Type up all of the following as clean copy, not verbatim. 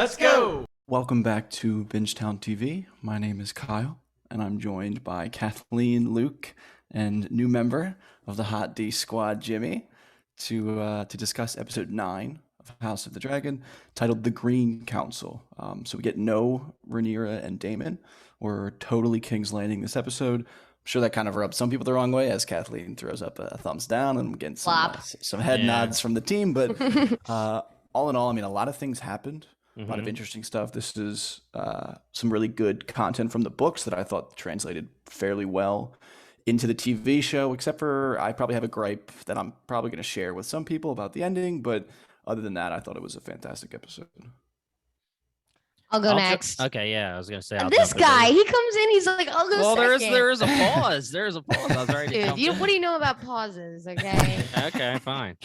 Let's go! Welcome back to Bingetown TV. My name is Kyle, and I'm joined by Kathleen, Luke, and new member of the Hot D Squad, Jimmy, to discuss episode 9 of House of the Dragon, titled The Green Council. So we get no Rhaenyra and Daemon. We're totally King's Landing this episode. I'm sure that kind of rubbed some people the wrong way, as Kathleen throws up a thumbs down and getting some head nods from the team. But all in all, I mean, a lot of things happened. A lot of interesting stuff. This is some really good content from the books that I thought translated fairly well into the TV show, except for I probably have a gripe that I'm probably going to share with some people about the ending. But other than that, I thought it was a fantastic episode. I'll go next. Okay, yeah, I was gonna say. This guy, he comes in, he's like, "I'll go second." There is a pause. There's a pause. I was ready to jump in. What do you know about pauses? Okay. Okay, fine.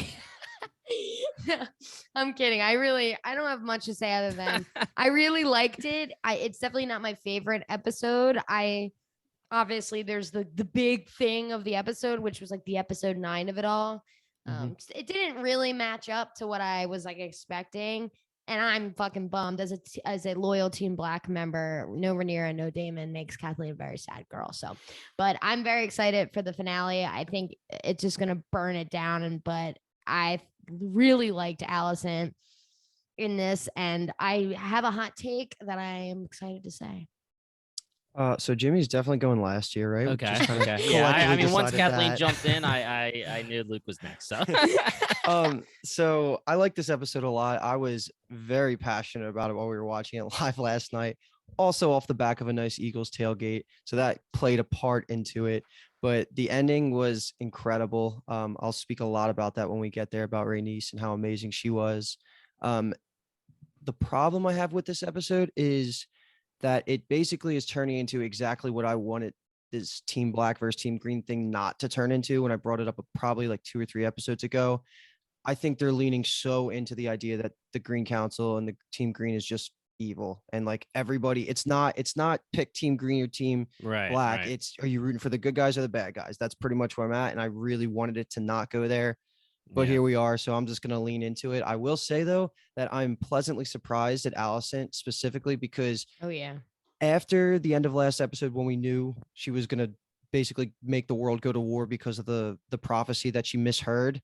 I'm kidding. I don't have much to say other than I really liked it. It's definitely not my favorite episode. Obviously there's the big thing of the episode, which was like the episode 9 of it all. It didn't really match up to what I was like expecting. And I'm fucking bummed as a loyal Team Black member. No Rhaenyra, no Daemon makes Kathleen a very sad girl. So, but I'm very excited for the finale. I think it's just gonna burn it down. But I really liked Alicent in this, and I have a hot take that I am excited to say. So Jimmy's definitely going last year, right? Okay. Yeah, I mean, once Kathleen jumped in, I knew Luke was next. So. So I like this episode a lot. I was very passionate about it while we were watching it live last night. Also off the back of a nice Eagles tailgate, so that played a part into it. But the ending was incredible. I'll speak a lot about that when we get there, about Rhaenys and how amazing she was. The problem I have with this episode is that it basically is turning into exactly what I wanted this Team Black versus Team Green thing not to turn into when I brought it up probably like 2 or 3 episodes ago. I think they're leaning so into the idea that the Green Council and the Team Green is just evil, and like everybody, it's not pick Team Green or Team Black. Right. It's, are you rooting for the good guys or the bad guys? That's pretty much where I'm at, and I really wanted it to not go there. But here we are, so I'm just going to lean into it. I will say, though, that I'm pleasantly surprised at Alicent specifically because after the end of last episode, when we knew she was going to basically make the world go to war because of the prophecy that she misheard,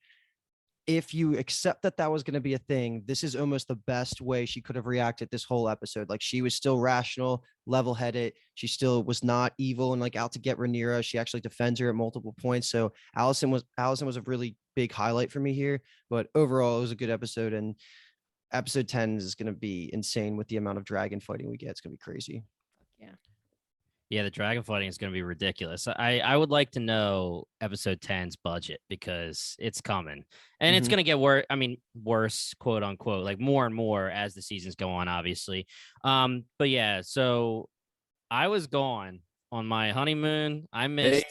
if you accept that that was going to be a thing, this is almost the best way she could have reacted this whole episode. Like, she was still rational, level-headed. She still was not evil and like out to get Rhaenyra. She actually defends her at multiple points. So Alicent was a really big highlight for me here. But overall, it was a good episode. And episode 10 is going to be insane with the amount of dragon fighting we get. It's going to be crazy. Yeah, the dragon fighting is going to be ridiculous. I would like to know episode 10's budget, because it's coming, and it's going to get worse. I mean, worse, quote unquote, like more and more as the seasons go on, obviously. But yeah, so I was gone on my honeymoon. I missed.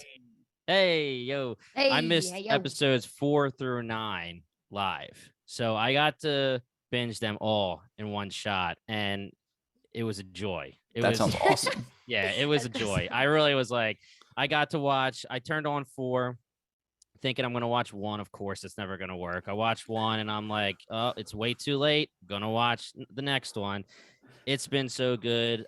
I missed episodes 4 through 9 live, so I got to binge them all in one shot, and it was a joy. That sounds awesome. Yeah, it was a joy. I really was like, I got to watch. I turned on 4, thinking I'm going to watch 1. Of course, it's never going to work. I watched 1, and I'm like, oh, it's way too late. I'm going to watch the next one. It's been so good.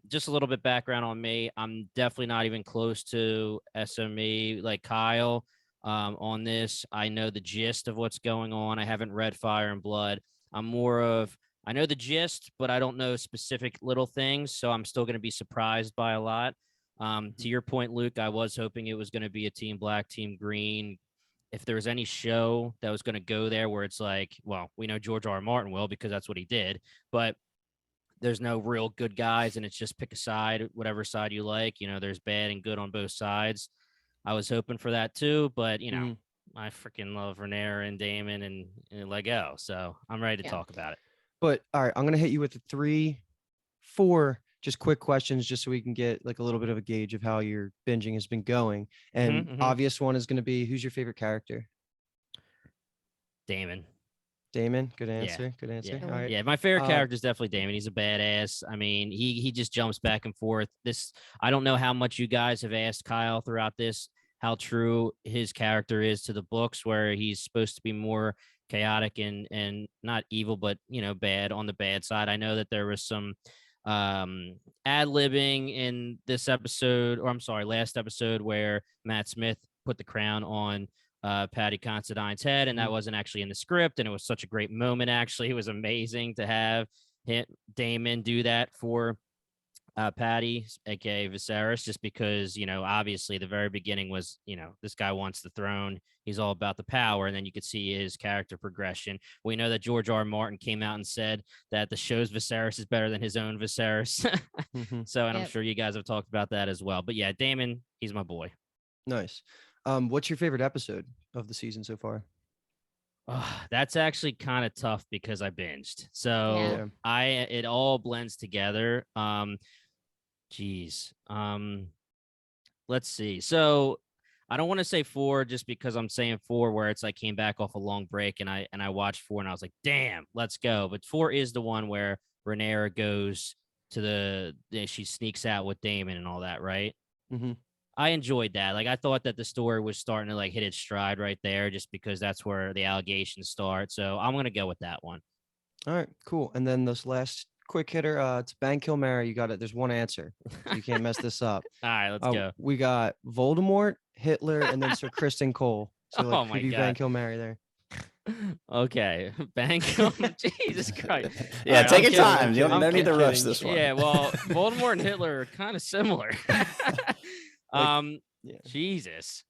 Just a little bit background on me. I'm definitely not even close to SME like Kyle on this. I know the gist of what's going on. I haven't read Fire and Blood. I'm more of, I know the gist, but I don't know specific little things, so I'm still going to be surprised by a lot. To your point, Luke, I was hoping it was going to be a Team Black, Team Green. If there was any show that was going to go there where it's like, well, we know George R. R. Martin will, because that's what he did, but there's no real good guys, and it's just pick a side, whatever side you like. You know, there's bad and good on both sides. I was hoping for that too, but, you know, I freaking love Rhaenyra and Daemon and Lego, so I'm ready to talk about it. But all right, I'm going to hit you with 3, 4 just quick questions, just so we can get like a little bit of a gauge of how your binging has been going. And obvious one is going to be, who's your favorite character? Daemon. Good answer. Yeah. Good answer. Yeah. All right. Yeah, my favorite character is definitely Daemon. He's a badass. I mean, he just jumps back and forth. I don't know how much you guys have asked Kyle throughout this, how true his character is to the books, where he's supposed to be more chaotic and not evil, but bad on the bad side. I know that there was some ad-libbing in this episode, or I'm sorry, last episode, where Matt Smith put the crown on Patty Considine's head, and that wasn't actually in the script, and it was such a great moment. Actually, it was amazing to have Damon do that for Patty, aka Viserys, just because obviously the very beginning was this guy wants the throne, he's all about the power, and then you could see his character progression. We know that George R. Martin came out and said that the show's Viserys is better than his own Viserys. So, and I'm sure you guys have talked about that as well. But yeah, Damon, he's my boy. Nice. What's your favorite episode of the season so far? That's actually kind of tough because I binged, so it all blends together. Let's see. So I don't want to say 4 just because I'm saying 4 where it's like came back off a long break and I watched 4 and I was like, damn, let's go. But 4 is the one where Rhaenyra goes to she sneaks out with Daemon and all that, right? Mm-hmm. I enjoyed that. Like, I thought that the story was starting to like hit its stride right there, just because that's where the allegations start. So I'm gonna go with that one. All right, cool. And then this last quick hitter, it's bang, kill, marry. You got it. There's one answer. So you can't mess this up. All right, let's go. We got Voldemort, Hitler, and then Sir Kristen Cole. So like, my who do you God. bang, kill, marry there? Okay, bang, kill. Jesus Christ. Yeah, All right, take I'm your kidding, time. I'm You kidding, don't I'm need to rush kidding. this one. Yeah, well, Voldemort and Hitler are kind of similar. Yeah. Jesus.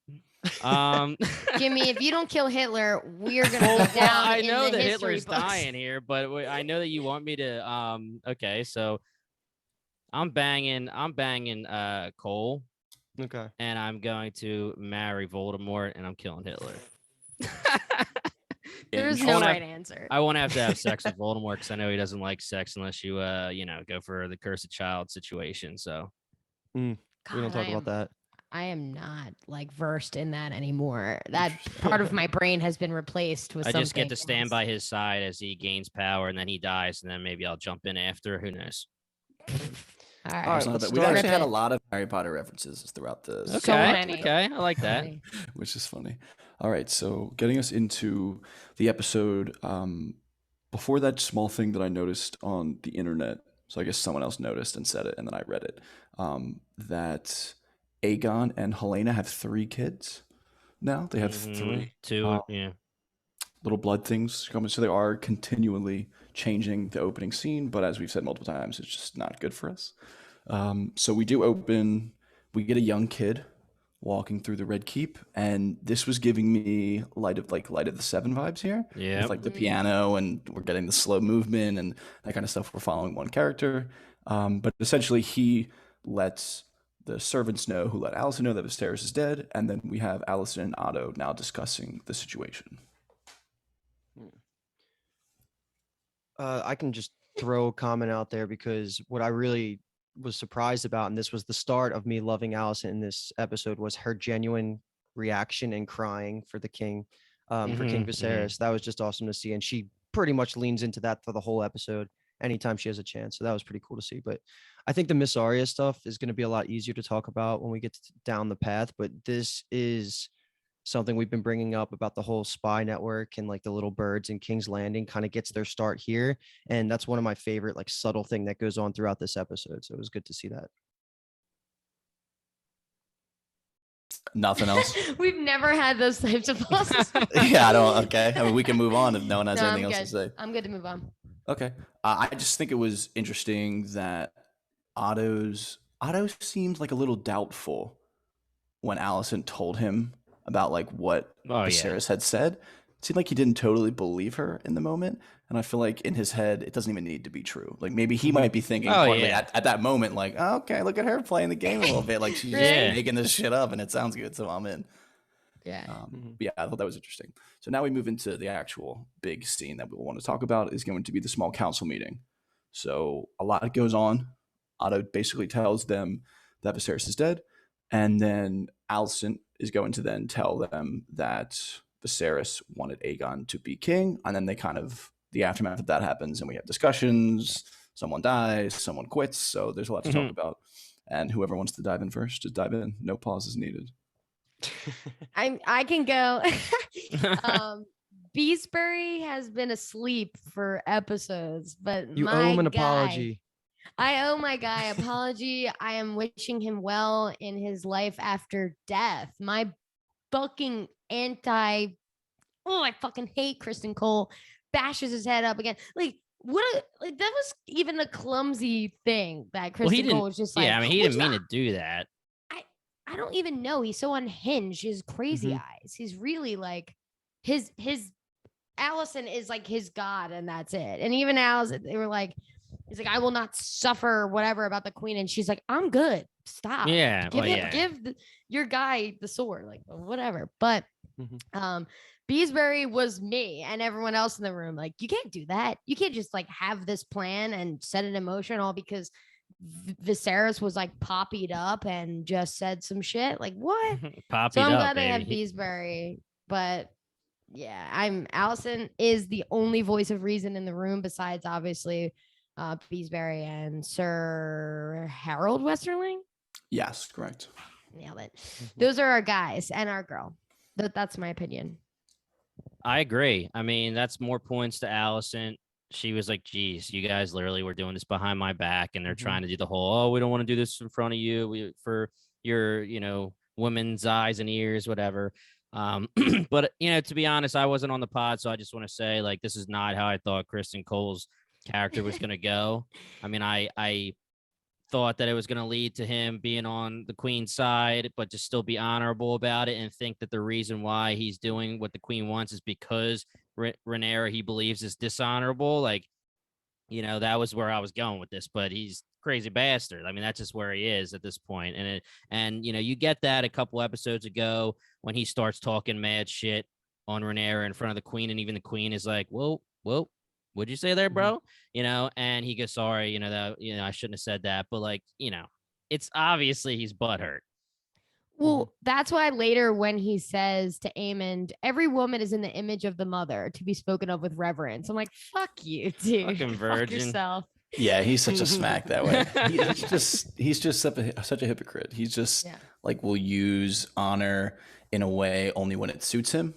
Jimmy, if you don't kill Hitler, we're gonna Well, go down I in know the that history Hitler's books. dying here, but I know that you want me to. Okay, so I'm banging Cole, Okay. and I'm going to marry Voldemort, and I'm killing Hitler. There's I no won't right have- answer. I won't have to have sex with Voldemort because I know he doesn't like sex unless you go for the cursed child situation. So We don't talk about that. I am not like versed in that anymore. That part of my brain has been replaced with I something just get to stand else. by his side as he gains power, and then he dies, and then maybe I'll jump in after. Who knows? All right. All right, So let's we've start. actually had a lot of Harry Potter references throughout this, So Okay, many. okay, I like that. which is funny. All right, so getting us into the episode, before that small thing that I noticed on the internet, so I guess someone else noticed and said it, and then I read it, that Aegon and Helena have 3 kids now. They have 3 2, yeah. little blood things coming, so they are continually changing the opening scene, but as we've said multiple times, it's just not good for us. So we get a young kid walking through the Red Keep, and this was giving me Light of the Seven vibes here. Yeah. With like the piano, and we're getting the slow movement and that kind of stuff. We're following one character, but essentially he lets the servants know, who let Alicent know that Viserys is dead, and then we have Alicent and Otto now discussing the situation. I can just throw a comment out there because what I really was surprised about, and this was the start of me loving Alicent in this episode, was her genuine reaction and crying for the king, for King Viserys. That was just awesome to see, and she pretty much leans into that for the whole episode anytime she has a chance. So that was pretty cool to see. But I think the Miss Arya stuff is going to be a lot easier to talk about when we get down the path. But this is something we've been bringing up about the whole spy network, and like the little birds in King's Landing kind of gets their start here. And that's one of my favorite like subtle thing that goes on throughout this episode. So it was good to see that. Nothing else. We've never had those types of pauses. Yeah, I don't. Okay, I mean, we can move on if no one has No, anything I'm else to good. say. I'm good to move on. Okay. I just think it was interesting that Otto seemed like a little doubtful when Alicent told him about like what Viserys had said. It seemed like he didn't totally believe her in the moment, and I feel like in his head it doesn't even need to be true. Like maybe he might be thinking at that moment, like, oh, okay, look at her playing the game a little bit, like she's just making this shit up, and it sounds good, so I'm in. Yeah. Yeah, I thought that was interesting. So now we move into the actual big scene that we want to talk about is going to be the small council meeting. So a lot goes on. Otto basically tells them that Viserys is dead, and then Alicent is going to then tell them that Viserys wanted Aegon to be king, and then the aftermath of that happens, and we have discussions. Someone dies, someone quits, so there's a lot to talk about. And whoever wants to dive in first, just dive in. No pauses needed. I can go. Beesbury has been asleep for episodes, but You my owe him an guy, apology. I owe my guy apology. I am wishing him well in his life after death. My fucking I fucking hate Kristen Cole. Bashes his head up again. Like, like that was even a clumsy thing that Well, he Kristen didn't. Cole was just Yeah, like, I mean, he which didn't mean to do that. I don't even know. He's so unhinged. His crazy eyes. He's really like his Allison is like his god, and that's it. And even Allison, they were like, he's like, I will not suffer whatever about the queen, and she's like, I'm good. Stop. Yeah, Give well, him, yeah. give your guy the sword, like whatever. But Mhm. Beesbury was me and everyone else in the room. Like, you can't do that. You can't just like have this plan and set it in motion all because Viserys was like poppied up and just said some shit. Like, what? Pop So it I'm up, glad they had baby. Beesbury, but yeah, Allison is the only voice of reason in the room besides obviously Beesbury and Sir Harold Westerling. Yes, correct. Nailed it. Those are our guys and our girl. That's my opinion. I agree. I mean, that's more points to Allison. She was like, geez, you guys literally were doing this behind my back, and they're trying to do the whole, oh, we don't want to do this in front of you for your, women's eyes and ears, whatever. But to be honest, I wasn't on the pod, so I just want to say, like, this is not how I thought Kristen Cole's character was gonna go. I mean, I thought that it was going to lead to him being on the queen's side, but to still be honorable about it and think that the reason why he's doing what the queen wants is because Rhaenyra, he believes, is dishonorable. Like, that was where I was going with this, but he's crazy bastard. I mean, that's just where he is at this point. And you get that a couple episodes ago when he starts talking mad shit on Rhaenyra in front of the queen, and even the queen is like, whoa, what'd you say there, bro? And he goes, sorry, that, I shouldn't have said that. But like, it's obviously he's butthurt. Well, that's why later when he says to Aemond, every woman is in the image of the mother to be spoken of with reverence. I'm like, fuck you, dude. Fucking Fuck virgin. yourself. Yeah, he's such a smack that way. He's just such a hypocrite. He's just like will use honor in a way only when it suits him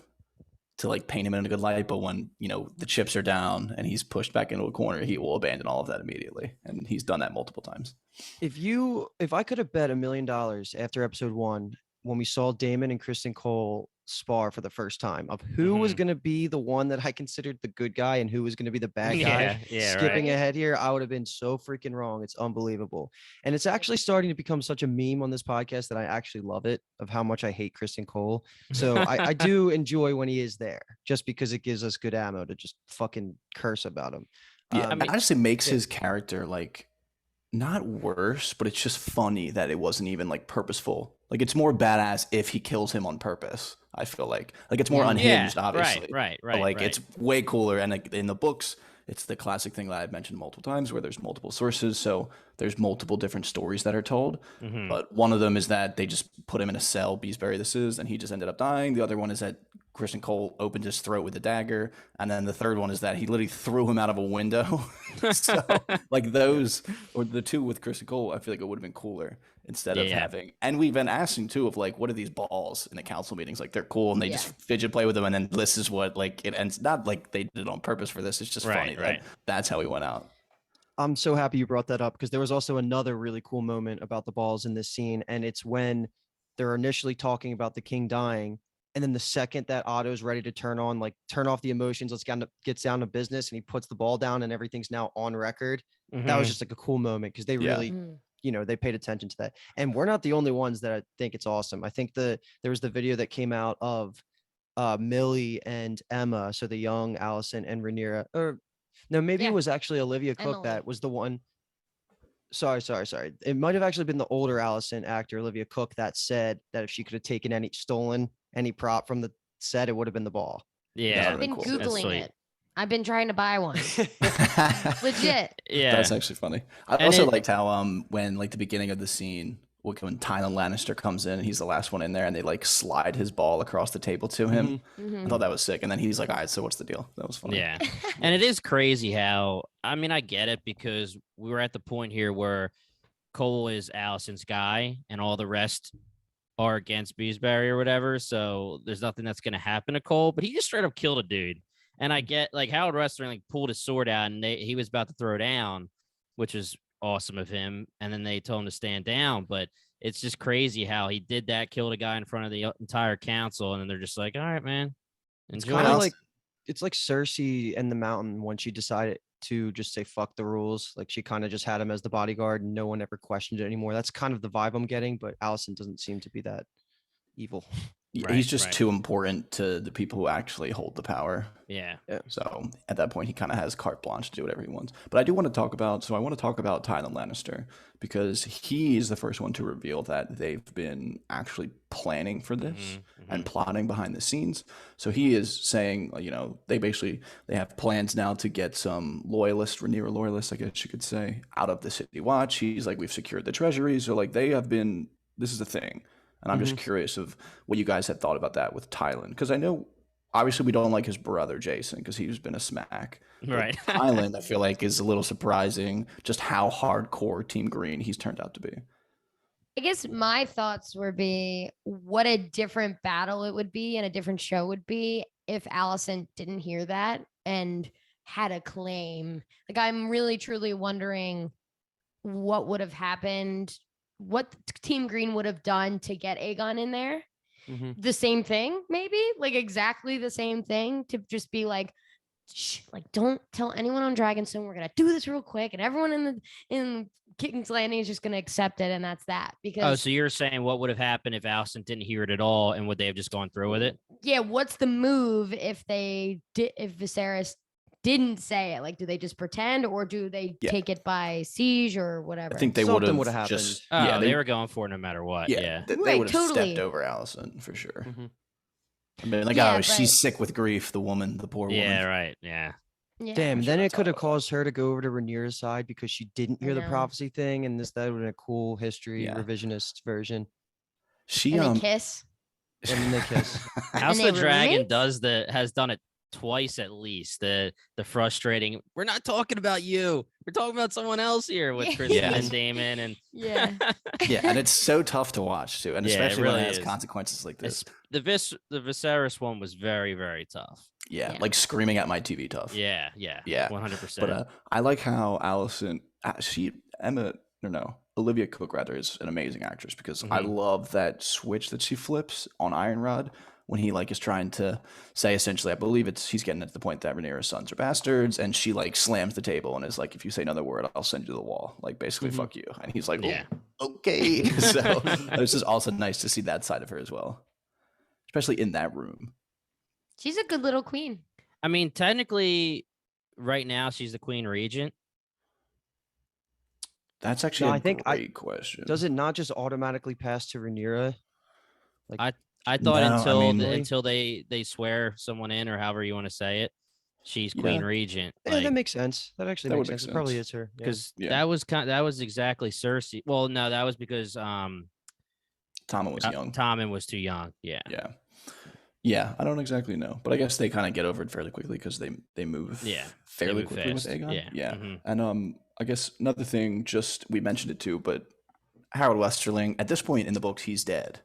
to like paint him in a good light, but when the chips are down and he's pushed back into a corner, he will abandon all of that immediately, and he's done that multiple times. If I could have bet $1 million after episode 1 when we saw Damon and Kristen Cole spar for the first time of who was going to be the one that I considered the good guy and who was going to be the bad guy, skipping ahead here, I would have been so freaking wrong. It's unbelievable. And it's actually starting to become such a meme on this podcast that I actually love it, of how much I hate Kristen Cole. So I do enjoy when he is there, just because it gives us good ammo to just fucking curse about him. Yeah, I mean, it honestly makes his character like not worse, but it's just funny that it wasn't even like purposeful. Like, it's more badass if he kills him on purpose. I feel like it's more unhinged, obviously. Right. But like, it's way cooler. And like, in the books, it's the classic thing that I've mentioned multiple times, where there's multiple sources, so there's multiple different stories that are told. But one of them is that they just put him in a cell, Beesbury this is, and he just ended up dying. The other one is that Kristen Cole opened his throat with a dagger, and then the third one is that he literally threw him out of a window. So like those, or the two with Kristen Cole, I feel like it would have been cooler instead of having. And we've been asking too of like, what are these balls in the council meetings? Like, they're cool, and they just fidget play with them, and then this is what like it ends. Not like they did it on purpose for this. It's just funny. That's how he went out. I'm so happy you brought that up, because there was also another really cool moment about the balls in this scene, and it's when they're initially talking about the king dying, and then the second that Otto's ready to turn off the emotions, get down to business, and he puts the ball down and everything's now on record. That was just like a cool moment, because they really, they paid attention to that. And we're not the only ones that I think it's awesome. I think there was the video that came out of Millie and Emma, so the young Allison and Rhaenyra, or no, maybe it was actually Olivia Cook that was the one. Sorry. It might have actually been the older Allison actor, Olivia Cook, that said that if she could have stolen any prop from the set, it would have been the ball. Yeah. I've been Googling it. I've been trying to buy one. Legit. Yeah. That's actually funny. I also liked how when like the beginning of the scene, when Thailand Lannister comes in and he's the last one in there, and they like slide his ball across the table to him. I thought that was sick. And then he's like, all right, so what's the deal? That was funny. Yeah. And it is crazy how, I mean, I get it, because we were at the point here where Cole is Allison's guy and all the rest are against Beesbury or whatever. So there's nothing that's gonna happen to Cole. But he just straight up killed a dude. And I get like Howard Western like pulled his sword out and he was about to throw down, which is awesome of him. And then they told him to stand down. But it's just crazy how he did that, killed a guy in front of the entire council, and then they're just like, all right, man, It's enjoy. kind Well, of like it's like Cersei and the Mountain when she decided to just say fuck the rules. Like she kind of just had him as the bodyguard and no one ever questioned it anymore. That's kind of the vibe I'm getting, but Allison doesn't seem to be that evil. Yeah, Right, he's just right. too important to the people who actually hold the power. Yeah. So at that point, he kind of has carte blanche to do whatever he wants. But I do want to talk about, so I want to talk about Thailand Lannister because he is the first one to reveal that they've been actually planning for this Mhm, and mhm. plotting behind the scenes. So he is saying, they have plans now to get some loyalists, Rhaenyra loyalists, I guess you could say, out of the City Watch. He's like, we've secured the treasury. So like they have been, this is a thing. And I'm just curious of what you guys had thought about that with Tylan, because I know obviously we don't like his brother Jason because he's been a smack. But Right. Tylan, I feel like, is a little surprising just how hardcore Team Green he's turned out to be. I guess my thoughts would be what a different battle it would be and a different show would be if Allison didn't hear that and had a claim. Like, I'm really truly wondering what would have happened, what Team Green would have done to get Aegon in there. The same thing, maybe like exactly the same thing, to just be like, shh, like don't tell anyone on Dragonstone. We're gonna do this real quick, and everyone in King's Landing is just gonna accept it, and that's that. Oh, Because so you're saying what would have happened if Allison didn't hear it at all, and would they have just gone through with it? yeah, what's the move if they did, if Viserys didn't say it? Like, do they just pretend, or do they Yeah. take it by siege or whatever? I think they Something would would've have just happened. Oh, yeah they were going for it no matter what. Yeah. they Right, would have stepped totally. over Allison for sure. Mhm. I mean, like, Yeah, oh, she's but- sick with grief, the woman, the poor Yeah, woman. right. Yeah. Yeah. Damn, sure then that's it could all have about. caused her to go over to Rhaenyra's side because she didn't I hear the know. prophecy thing, and that would have been a cool history Yeah. revisionist version. She And they kiss. And then they kiss. House they of the were Dragon roommates? has done it twice at least. The frustrating. We're not talking about you. We're talking about someone else here with Yeah. Kristen Yeah. and Damon and Yeah. yeah, and it's so tough to watch too, and Yeah, it especially when really it has is. consequences like this. the Viserys one was very, very tough. Yeah, Yeah. like screaming at my TV tough. Yeah, yeah, Yeah. 100%. But I like how Allison, Olivia Cook rather is an amazing actress because I Mhm. love that switch that she flips on Ironrod when he like is trying to say essentially, I believe he's getting at the point that Rhaenyra's sons are bastards, and she like slams the table and is like, if you say another word, I'll send you to the wall, like basically Mhm. fuck you, and he's like, Yeah. oh, okay. So it's just also nice to see that side of her as well, especially in that room. She's a good little queen. I mean, technically, right now she's the Queen Regent. That's actually I a think great question. Does it not just automatically pass to Rhaenyra? I thought No, I until mean- until they swear someone in, or however you want to say it, she's Queen Yeah. Regent. Yeah, that Like, makes sense. That actually That makes would make sense. It probably sense. is her. Yeah. because Yeah. that was exactly Cersei. Well, no, that was because Tommen was young. Tommen was too young. Yeah. Yeah, I don't exactly know, but I guess they kind of get over it fairly quickly because they move Yeah, fairly move quickly with fast. Aegon. Yeah. Mhm. And I guess another thing, just we mentioned it too, but Harold Westerling at this point in the books he's dead.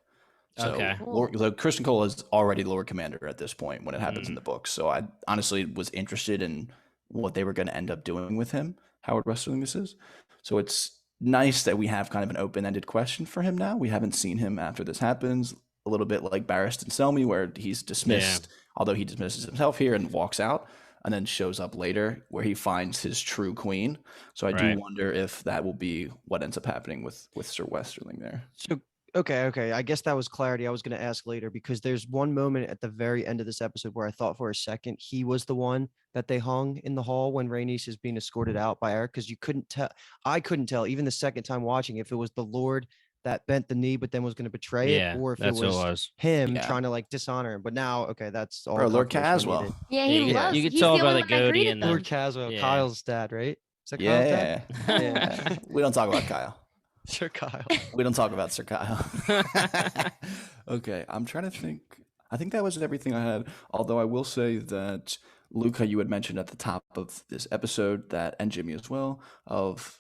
So Okay. Lord Christian Cole is already Lord Commander at this point when it happens Mm. in the books. So I honestly was interested in what they were going to end up doing with him, Howard Westerling this is. So it's nice that we have kind of an open-ended question for him now. We haven't seen him after this happens. A little bit like Barristan Selmy, where he's dismissed, although he dismisses himself here and walks out, and then shows up later where he finds his true queen. So I Right. do wonder if that will be what ends up happening with Sir Westerling there. So okay. I guess that was clarity I was going to ask later because there's one moment at the very end of this episode where I thought for a second he was the one that they hung in the hall when Rhaenys is being escorted out by Eric, because you couldn't tell. I couldn't tell even the second time watching if it was the Lord that bent the knee but then was going to betray Yeah, it, or if it that's what was him Yeah. trying to like dishonor him. But now, okay, that's all. Or Lord confirmation I Caswell. needed. Yeah, Yeah, he you- loves. you could he's tell the by only the one that goatee greeted and them. the- Lord Caswell, Yeah. Kyle's dad, right? Is that Kyle's dad? Yeah. We don't talk about Kyle. Sir Kyle. We don't talk about Sir Kyle. Okay, I'm trying to think. I think that was everything I had. Although I will say that Luca, you had mentioned at the top of this episode that, and Jimmy as well, of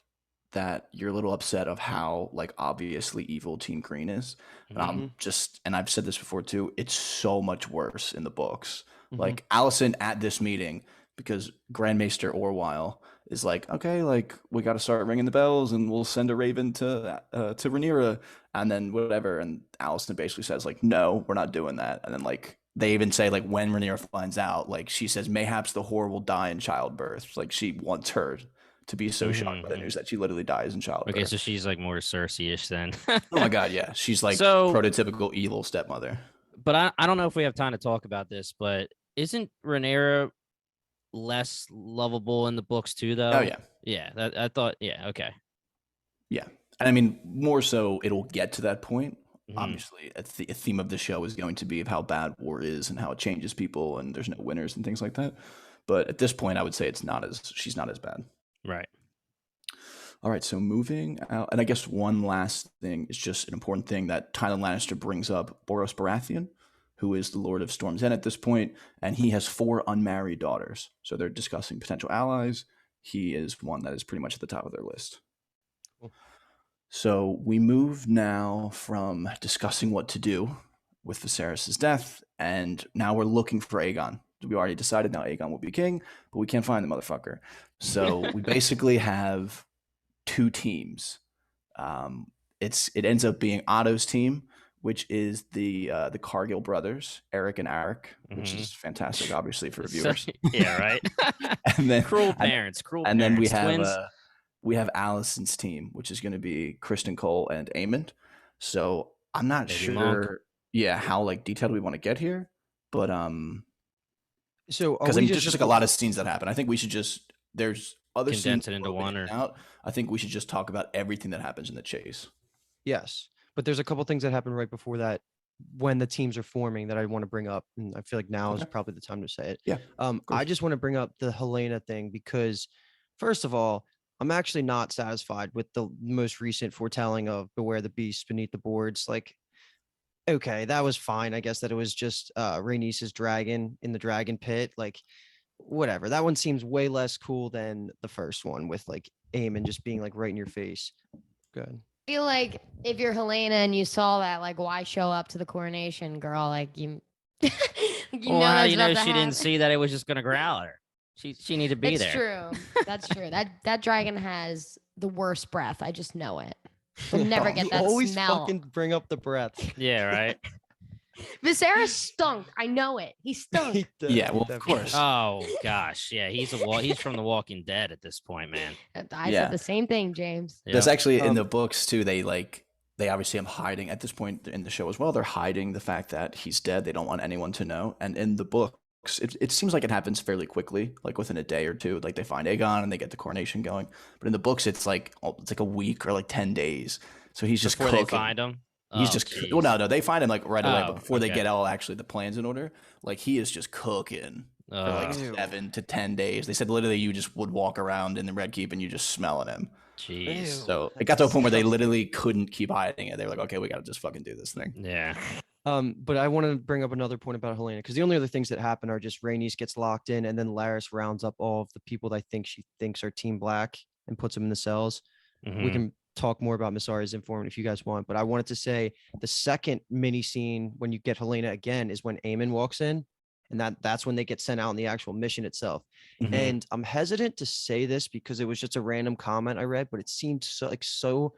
that you're a little upset of how like obviously evil Team Green is. And Mhm. I'm just, and I've said this before too, it's so much worse in the books. Mhm. Like Allison at this meeting, because Grand Maester Orwyle is like, okay, like we got to start ringing the bells and we'll send a raven to Rhaenyra and then whatever. And Allison basically says like, no, we're not doing that. And then like they even say like when Rhaenyra finds out, like she says mayhaps the whore will die in childbirth. Like she wants her to be so shocked by the Mhm. news that she literally dies in childbirth. Okay, so she's like more Cersei-ish then. Oh my god, yeah, she's like So, prototypical evil stepmother. but I don't know if we have time to talk about this, but isn't Rhaenyra less lovable in the books too, though? Oh yeah, Yeah, that I thought. Yeah, okay. yeah, and I mean more so, it'll get to that point. Mhm. Obviously, a theme of the show is going to be of how bad war is and how it changes people, and there's no winners and things like that. But at this point, I would say she's not as bad. Right. All right, so moving out, and I guess one last thing is just an important thing that Thailand Lannister brings up: Boros Baratheon, who is the Lord of Storm's End at this point, and he has 4 unmarried daughters. So they're discussing potential allies. He is one that is pretty much at the top of their list. Cool. So we move now from discussing what to do with Viserys' death, and now we're looking for Aegon. We already decided now Aegon will be king, but we can't find the motherfucker. So we basically have 2 teams. It ends up being Otto's team, which is the Cargill brothers, Eric and Eric, which Mhm. is fantastic, obviously for So- viewers. yeah, right. And then Cruel and- parents, cruel and then parents. Twins. we have Allison's team, which is going to be Kristen Cole and Aemond. So I'm not Maybe sure, Monk. yeah, how like detailed we want to get here, but So because I mean, there's just like a lot of scenes that happen. I think we should just there's other Condense scenes it into broken one, in and or- out. I think we should just talk about everything that happens in the chase. Yes, but there's a couple things that happen right before that when the teams are forming that I want to bring up, and I feel like now is Okay. probably the time to say it. Yeah, I course. just want to bring up the Helena thing because, first of all, I'm actually not satisfied with the most recent foretelling of Beware the Beast beneath the boards. Like, okay, that was fine. I guess that it was just Rhaenys's dragon in the dragon pit. Like, whatever. That one seems way less cool than the first one with like Aemon just being like right in your face. Good. I feel like if you're Helena and you saw that, like, why show up to the coronation, girl? Like you, you Well, how do that's you know about to she didn't happen. see that it was just gonna growl at her? She needed to be That's there. true. That's true. That dragon has the worst breath. I just know it. We'll never get You that always smell. fucking bring up the breath. Yeah, right. Viserys stunk. I know it. He stunk. He does, Yeah, he well, of definitely course. does. Oh gosh, yeah, he's from The Walking Dead at this point, man. I Yeah. said the same thing, James. That's Yep. actually in Um, the books too. They obviously am hiding at this point in the show as well. They're hiding the fact that he's dead. They don't want anyone to know. And in the books, it seems like it happens fairly quickly, like within a day or two. Like they find Aegon and they get the coronation going. But in the books, it's like a week or like 10 days. So he's just Before cooking. they find him. He's Oh, just jeez. well, no, they find him like right away. Oh, But before they okay. get all actually the plans in order, like he is just cooking for like Ew. 7 to 10 days. They said literally you just would walk around in the Red Keep and you just smelling him. Jeez. Ew. So it That's got to a point where they disgusting. literally couldn't keep hiding it. They were like, okay, we got to just fucking do this thing. Yeah. But I want to bring up another point about Helena because the only other things that happen are just Rhaenys gets locked in, and then Laris rounds up all of the people that I think she thinks are Team Black and puts them in the cells. We Mhm. can talk more about Miss Arya's informant if you guys want, but I wanted to say the second mini scene when you get Helena again is when Aemon walks in, and that's when they get sent out on the actual mission itself. Mhm. And I'm hesitant to say this because it was just a random comment I read, but it seemed so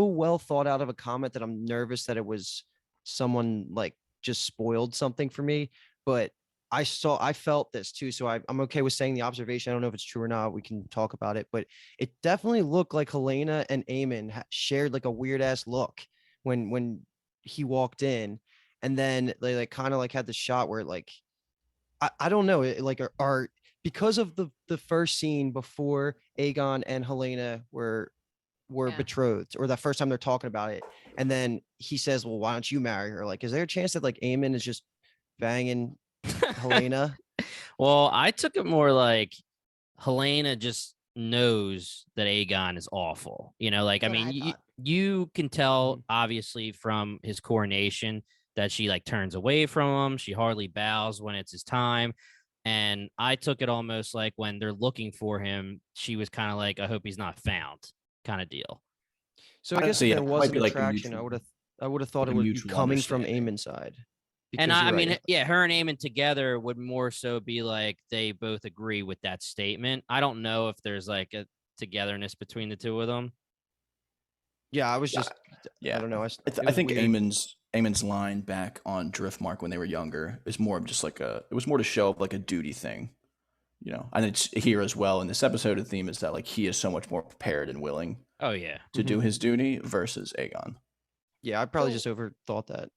well thought out of a comment that I'm nervous that it was someone like just spoiled something for me. But I felt this too, so I'm okay with saying the observation. I don't know if it's true or not. We can talk about it, but it definitely looked like Helena and Aemon shared like a weird ass look when he walked in, and then they like kind of like had the shot where like I don't know, it, like are because of the first scene before Aegon and Helena were Yeah. betrothed, or the first time they're talking about it, and then he says, well, why don't you marry her? Like, is there a chance that like Aemon is just banging Helena? Well, I took it more like Helena just knows that Aegon is awful. You know, like I That's what mean, I thought. you can tell Mhm. obviously from his coronation that she like turns away from him. She hardly bows when it's his time. And I took it almost like when they're looking for him, she was kind of like, I hope he's not found. kind of deal. So I I'd guess say, if yeah, there it was might an be like a attraction, mutual- I would have thought like it a would be mutual coming from understanding. Eamon's side. And Because I you're mean, right. yeah, her and Eamon together would more so be like they both agree with that statement. I don't know if there's like a togetherness between the two of them. Yeah, I was Yeah, just, Yeah, I don't know. It I was think weird. Eamon's line back on Driftmark when they were younger is more of just like it was more to show up like a duty thing, And it's here as well in this episode. The theme is that like he is so much more prepared and willing Oh yeah. to do his duty versus Aegon. Yeah, I probably So- just overthought that.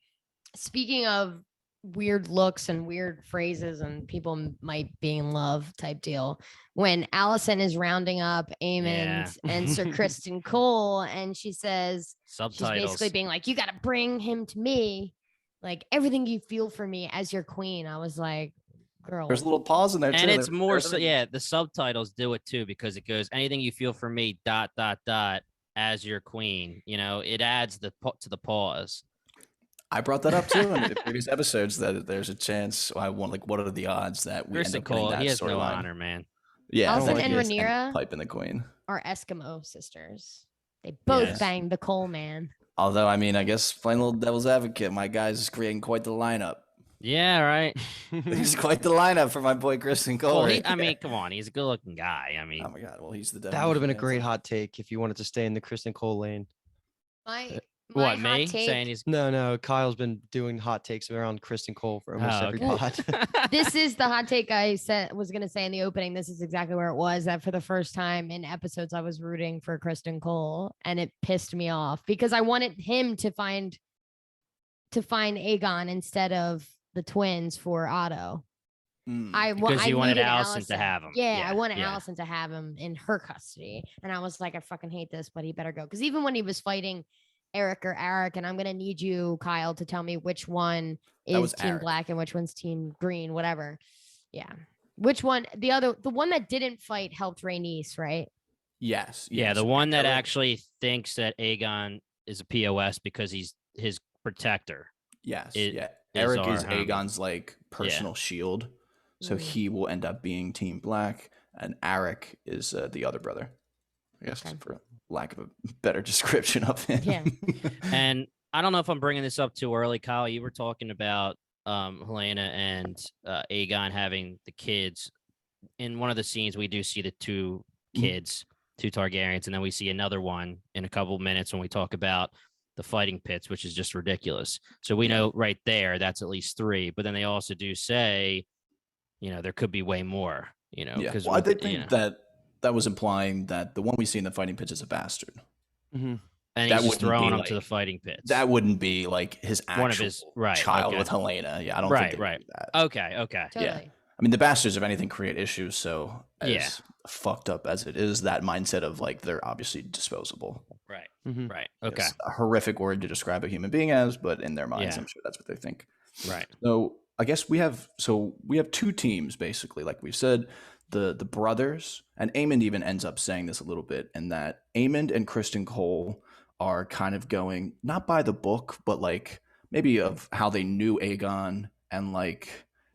Speaking of weird looks and weird phrases and people might be in love type deal, when Allison is rounding up Eamon Yeah. and Sir Kristen Cole, and she says, she's Subtitles. basically being like, you got to bring him to me, like everything you feel for me as your queen. I was like, girl. There's a little pause in there too. And it's There- more there's so, a- yeah, the subtitles do it too because it goes anything you feel for me, ... as your queen. It adds to the pause. I brought that up too in the previous episodes that there's a chance. I want like, what are the odds that we Kristen end up getting Cole, that he has no storyline? honor, man. Yeah, Allison that and he is Rhaenyra piping the queen. are Eskimo sisters. They both Yes. banged the Cole man. Although, I mean, I guess playing a little devil's advocate, my guy's creating quite the lineup. Yeah, right. He's quite the lineup for my boy Kristen Cole. Well, right I there. mean, come on, he's a good-looking guy. I mean, Oh my god! Well, he's the devil. That would have been a great hot take if you wanted to stay in the Kristen Cole lane. My what hot me take, saying he's No, Kyle's been doing hot takes around Kristen Cole for almost Oh, every okay. pod. this is the hot take I was gonna say in the opening. This is exactly where it was. That for the first time in episodes, I was rooting for Kristen Cole, and it pissed me off because I wanted him to find Aegon instead of the twins for Otto. Because you wanted needed Allison to have him. Yeah, Yeah, I wanted yeah. Allison to have him in her custody, and I was like, I fucking hate this, but he better go. Because even when he was fighting Eric or Eric, and I'm gonna need you, Kyle, to tell me which one That is was Team Eric. Black and which one's Team Green, whatever. Yeah, which one? The one that didn't fight helped Rhaenys, right? Yes. Yeah, yes. the one that Eric- actually thinks that Aegon is a POS because he's his protector. Yes. is Yeah. Eric our is homie. Aegon's like personal shield, so Mm. he will end up being Team Black, and Eric is the other brother. I guess Okay. for lack of a better description of him. Yeah. And I don't know if I'm bringing this up too early, Kyle. You were talking about Helena and Aegon having the kids. In one of the scenes, we do see the two kids, two Targaryens, and then we see another one in a couple minutes when we talk about the fighting pits, which is just ridiculous. So we know right there that's at least three. But then they also do say, there could be way more. Yeah. Because Well, I did think that was implying that the one we see in the fighting pits is a bastard. Mm-hmm. and that he's just wouldn't be throwing them like- to the fighting pits. That wouldn't be like his actual One of his- right, child okay. with Helena. Yeah, I don't Right, think they right. would do that. Okay. Totally. I mean, the bastards, if anything, create issues. So as Yeah. fucked up as it is, that mindset of like they're obviously disposable. Right. Mm-hmm. Right. Okay. It's a horrific word to describe a human being as, but in their minds, Yeah. I'm sure that's what they think. Right. So I guess we have two teams basically, like we've said, the brothers, and Aemond even ends up saying this a little bit, in that Aemond and Kristen Cole are kind of going not by the book, but like maybe of how they knew Aegon, and like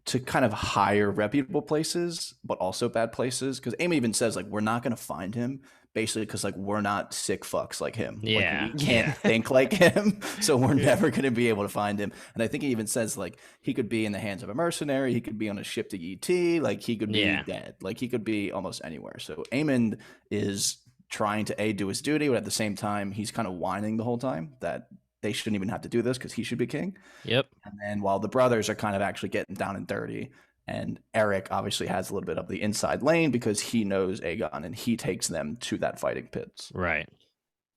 to kind of higher reputable places, but also bad places. Because Aemond even says like, we're not going to find him, basically because like we're not sick fucks like him. Yeah. Like, we can't think like him, so we're never going to be able to find him. And I think he even says like he could be in the hands of a mercenary, he could be on a ship to ET, like he could be dead, like he could be almost anywhere. So Aemond is trying to do his duty, but at the same time he's kind of whining the whole time that they shouldn't even have to do this because he should be king. Yep. And then while the brothers are kind of actually getting down and dirty, and Eric obviously has a little bit of the inside lane because he knows Aegon and he takes them to that fighting pits. Right.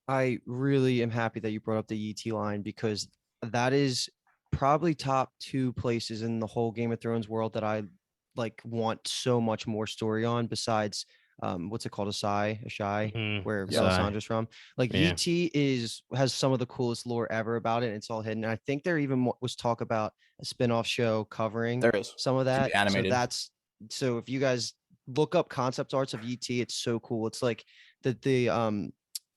I really am happy that you brought up the ET line, because that is probably top 2 places in the whole Game of Thrones world that I like want so much more story on, besides what's it called, Asai, Mhm. where Yeah. Melisandre's from. Like Yeah. ET has some of the coolest lore ever about it, and it's all hidden. And I think there even was talk about a spin-off show covering There is. some of Should be that. animated. So if you guys look up concept arts of ET, it's so cool. It's like the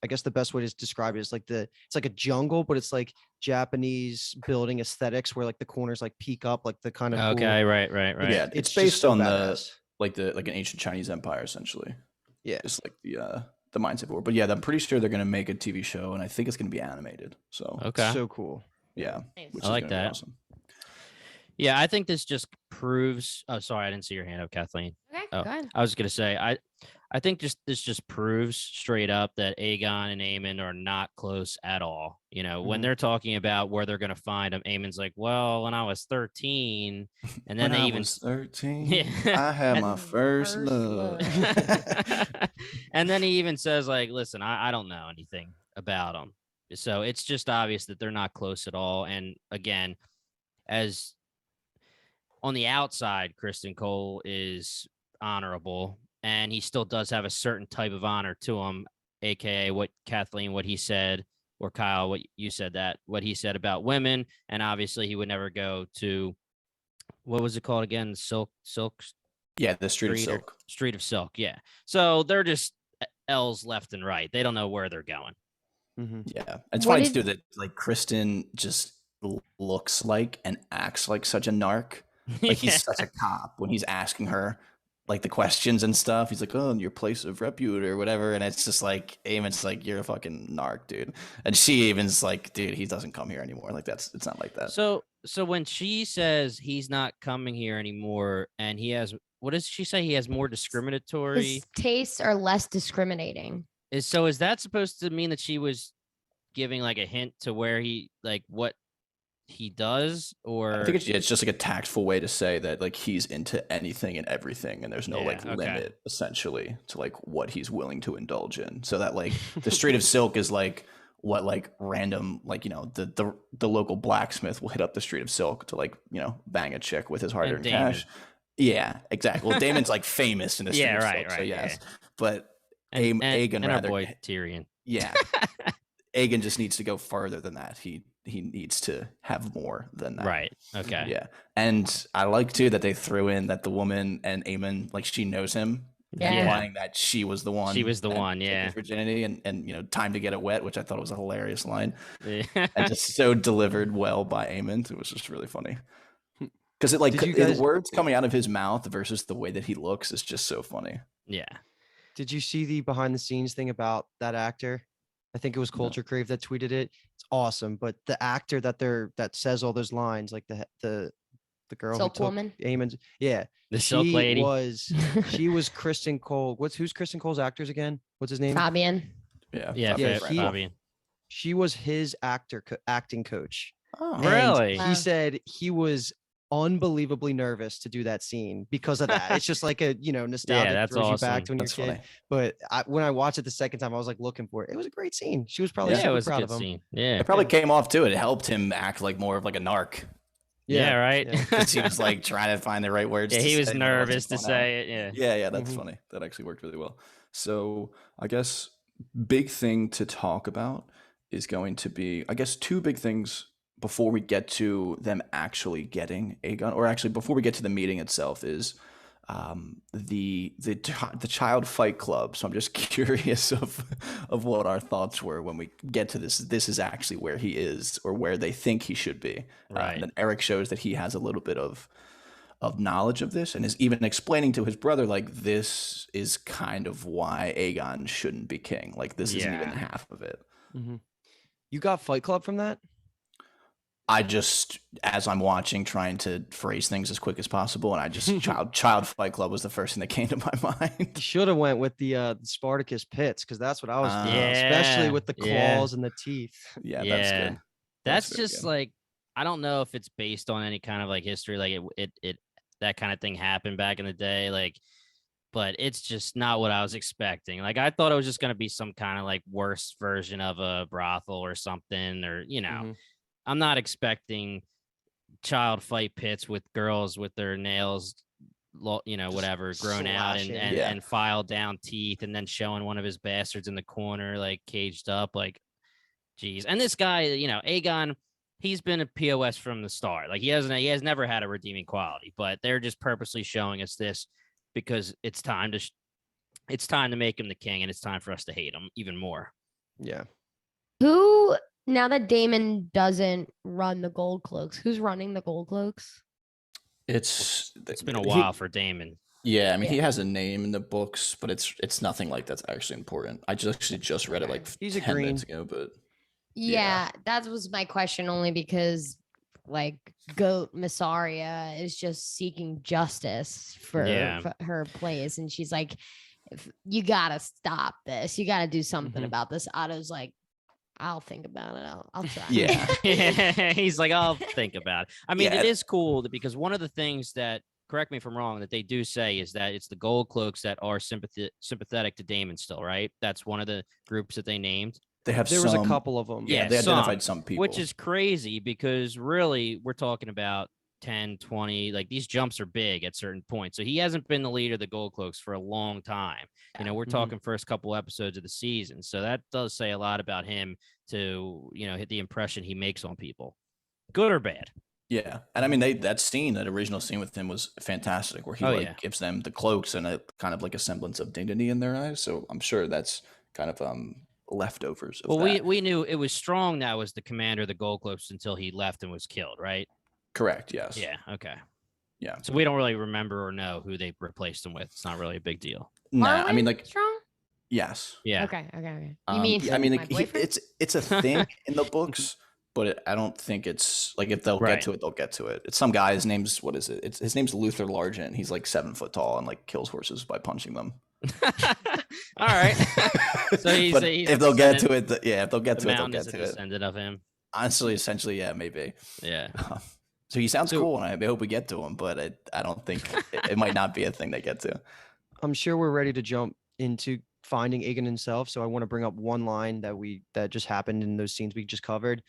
I guess the best way to describe it is like it's like a jungle, but it's like Japanese building aesthetics where like the corners like peak up, like the kind of cool- Okay. Right. Yeah, it's just based so on badass. like an ancient Chinese empire essentially. Yeah. Just like the the mindset for it. But yeah, I'm pretty sure they're gonna make a TV show, and I think it's gonna be animated. So Okay. So cool. yeah, Nice. which I is like gonna be that. awesome. Yeah, I think this just proves. Oh, sorry, I didn't see your hand up, Kathleen. Okay, Oh, go ahead. I was gonna say I think this just proves straight up that Aegon and Aemon are not close at all. You know, when Mhm. they're talking about where they're gonna find him, Aemon's like, well, when I was 13, and then When they I even was 13, Yeah. I had And- my first First love. and then he even says, like, listen, I don't know anything about him. So it's just obvious that they're not close at all. And again, as on the outside, Kristen Cole is honorable, and he still does have a certain type of honor to him, aka what Kathleen, what he said, or Kyle, what you said, that what he said about women, and obviously he would never go to, what was it called again, Silk Yeah, the Street of Street or Silk. Street of Silk, yeah. So they're just L's left and right. They don't know where they're going. Mhm. Yeah, it's What funny did- too that like Kristen just looks like and acts like such a narc. Like he's such a cop when he's asking her like the questions and stuff. He's like, "Oh, your place of repute or whatever," and it's just like Eamon's like, "You're a fucking narc, dude," and she even's like, "Dude, he doesn't come here anymore." Like it's not like that. So when she says he's not coming here anymore, and he has, what does she say? He has more discriminatory. His tastes are less discriminating. Is that supposed to mean that she was giving like a hint to where he, like, what he does, or I think it's just like a tactful way to say that like he's into anything and everything, and there's no Yeah, like okay. limit essentially to like what he's willing to indulge in. So that like the Street of Silk is like what like random like the local blacksmith will hit up the Street of Silk to like bang a chick with his hard-earned Damon. cash. Yeah, exactly. Well, Damon's like famous in the Street Yeah, of right, Silk, so right, yes. yeah. But and Aegon our rather boy Tyrion. yeah. Aegon just needs to go further than that. He needs to have more than that. Right. Okay. Yeah. And I like too that they threw in that the woman and Aemon, like she knows him, Yeah. implying that she was the one. She was the that one, took yeah. his virginity and time to get it wet, which I thought was a hilarious line. Yeah. And just so delivered well by Aemon. It was just really funny. Because it like Did you the guys- words coming out of his mouth versus the way that he looks is just so funny. Yeah. Did you see the behind the scenes thing about that actor? I think it was No. Culture Crave that tweeted it. It's awesome, but the actor that says all those lines, like the girl who Silk took woman? Aemon's, yeah, The Silk she Lady. she was Kristen Cole. Who's Kristen Cole's actors again? What's his name? Fabian. Yeah. Yeah. Yeah, Fabian. he- Fabian. She was his acting coach. Oh. And Really? Wow. He said he was unbelievably nervous to do that scene because of that. It's just like a nostalgic that's throws you back awesome. to when you're a That's kid. funny. But when I watched it the second time, I was like looking for it. It was a great scene. She was probably Yeah, super it was a proud good of him. scene. Yeah. It probably came off too. It helped him act like more of like a narc. Yeah, right. yeah. 'Cause he was like trying to find the right words. Yeah, to he was say, but it wasn't nervous to spun out. say it. Yeah. Yeah, that's Mhm. funny. That actually worked really well. So I guess big thing to talk about is going to be, I guess, two big things before we get to them actually getting Aegon, or actually before we get to the meeting itself, is the child fight club. So I'm just curious of what our thoughts were when we get to this. This is actually where he is, or where they think he should be. Right. And then Eric shows that he has a little bit of knowledge of this, and is even explaining to his brother like this is kind of why Aegon shouldn't be king. Like this isn't even Yeah. half of it. Mhm. You got Fight Club from that? I just, as I'm watching, trying to phrase things as quick as possible, and I just child fight club was the first thing that came to my You mind. should have went with the Spartacus pits because that's what I was thinking, Yeah, especially with the yeah. claws and the teeth. Yeah, that's Yeah. good. That's very just good. like, I don't know if it's based on any kind of like history, like it that kind of thing happened back in the day, like, but it's just not what I was expecting. Like I thought it was just gonna be some kind of like worse version of a brothel or something, or Mhm. I'm not expecting child fight pits with girls with their nails whatever grown out and slashing. and, Yeah. and filed down teeth, and then showing one of his bastards in the corner like caged up, like, geez. And this guy, Aegon, he's been a POS from the start. Like he has never had a redeeming quality, but they're just purposely showing us this because it's time to make him the king, and it's time for us to hate him even more. Yeah. Who, now that Damon doesn't run the Gold Cloaks, who's running the Gold Cloaks? It's It's been a while for Damon. Yeah, I mean, he Yeah. has a name in the books, but it's nothing like that's actually important. I just read it like He's a 10 minutes green. ago, but Yeah, that was my question only because like Goat Massaria is just seeking justice Yeah. for her place. And she's like, if you gotta stop this, you gotta do something Mhm. about this. Otto's like, I'll think about it. I'll try. Yeah. He's like, I'll think about it. I mean, Yeah. it is cool because one of the things that, correct me if I'm wrong, that they do say is that it's the Gold Cloaks that are sympathetic to Damon still, right? That's one of the groups that they named. they have There was a some. couple of them. Yeah, they identified some people, which is crazy because really we're talking about 10, 20, like these jumps are big at certain points. So he hasn't been the leader of the Gold Cloaks for a long time. You know, we're Mhm. talking first couple episodes of the season. So that does say a lot about him to, hit the impression he makes on people, good or bad. Yeah, and I mean, that original scene with him was fantastic, where he Oh, like yeah. gives them the cloaks and a kind of like a semblance of dignity in their eyes. So I'm sure that's kind of leftovers of Well, that. we knew it was Strong that was the commander of the Gold Cloaks until he left and was killed, right? Correct. Yes. Yeah. Okay. Yeah. So we don't really remember or know who they replaced him with. It's not really a big deal. Nah, I mean, Arwen like, Strong? yes. Yeah. Okay. You mean Yeah, I mean, my like, boyfriend? it's a thing in the books, but I don't think it's like if they'll Right. get to it, they'll get to it. It's some guy. His name's what is it? His name's Luther Largent. He's like 7 foot tall and like kills horses by punching them. All right. So he's but he's if they'll get descendant- to it, if they'll get the to it, they'll mountain get is a to it. descendant of him. Honestly, essentially, yeah, maybe. Yeah. So he sounds So- cool, and I hope we get to him, but I don't think it might not be a thing they get to. I'm sure we're ready to jump into finding Aegon himself. So I want to bring up one line that just happened in those scenes we just covered.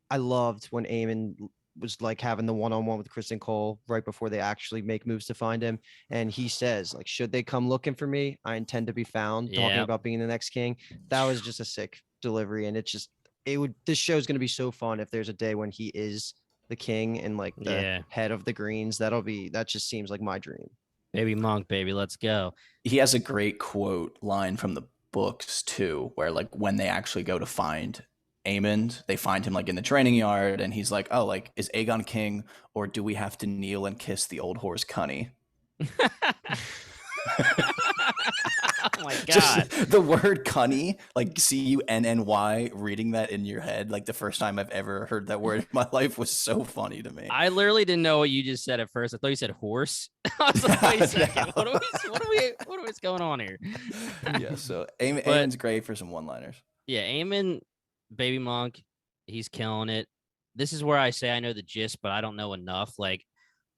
I loved when Aemon was like having the one-on-one with Kristen Cole right before they actually make moves to find him. And he says, like, should they come looking for me, I intend to be found, talking Yep. about being the next king. That was just a sick delivery. And this show's going to be so fun if there's a day when he is the king and like the Yeah. head of the Greens. That just seems like my dream. Baby monk, baby, let's go. He has a great quote line from the books too, where like when they actually go to find Aemond, they find him like in the training yard, and he's like, "Oh, like is Aegon king, or do we have to kneel and kiss the old horse Cunny?" Oh my God. Just the word "cunny," like Cunny, reading that in your head, like the first time I've ever heard that word in my life was so funny to me. I literally didn't know what you just said at first. I thought you said horse. I was like, wait a second. No. What is going on here? Yeah, so But- Aemon's great for some one-liners. Yeah, Eamon, baby monk, he's killing it. This is where I say I know the gist, but I don't know enough. Like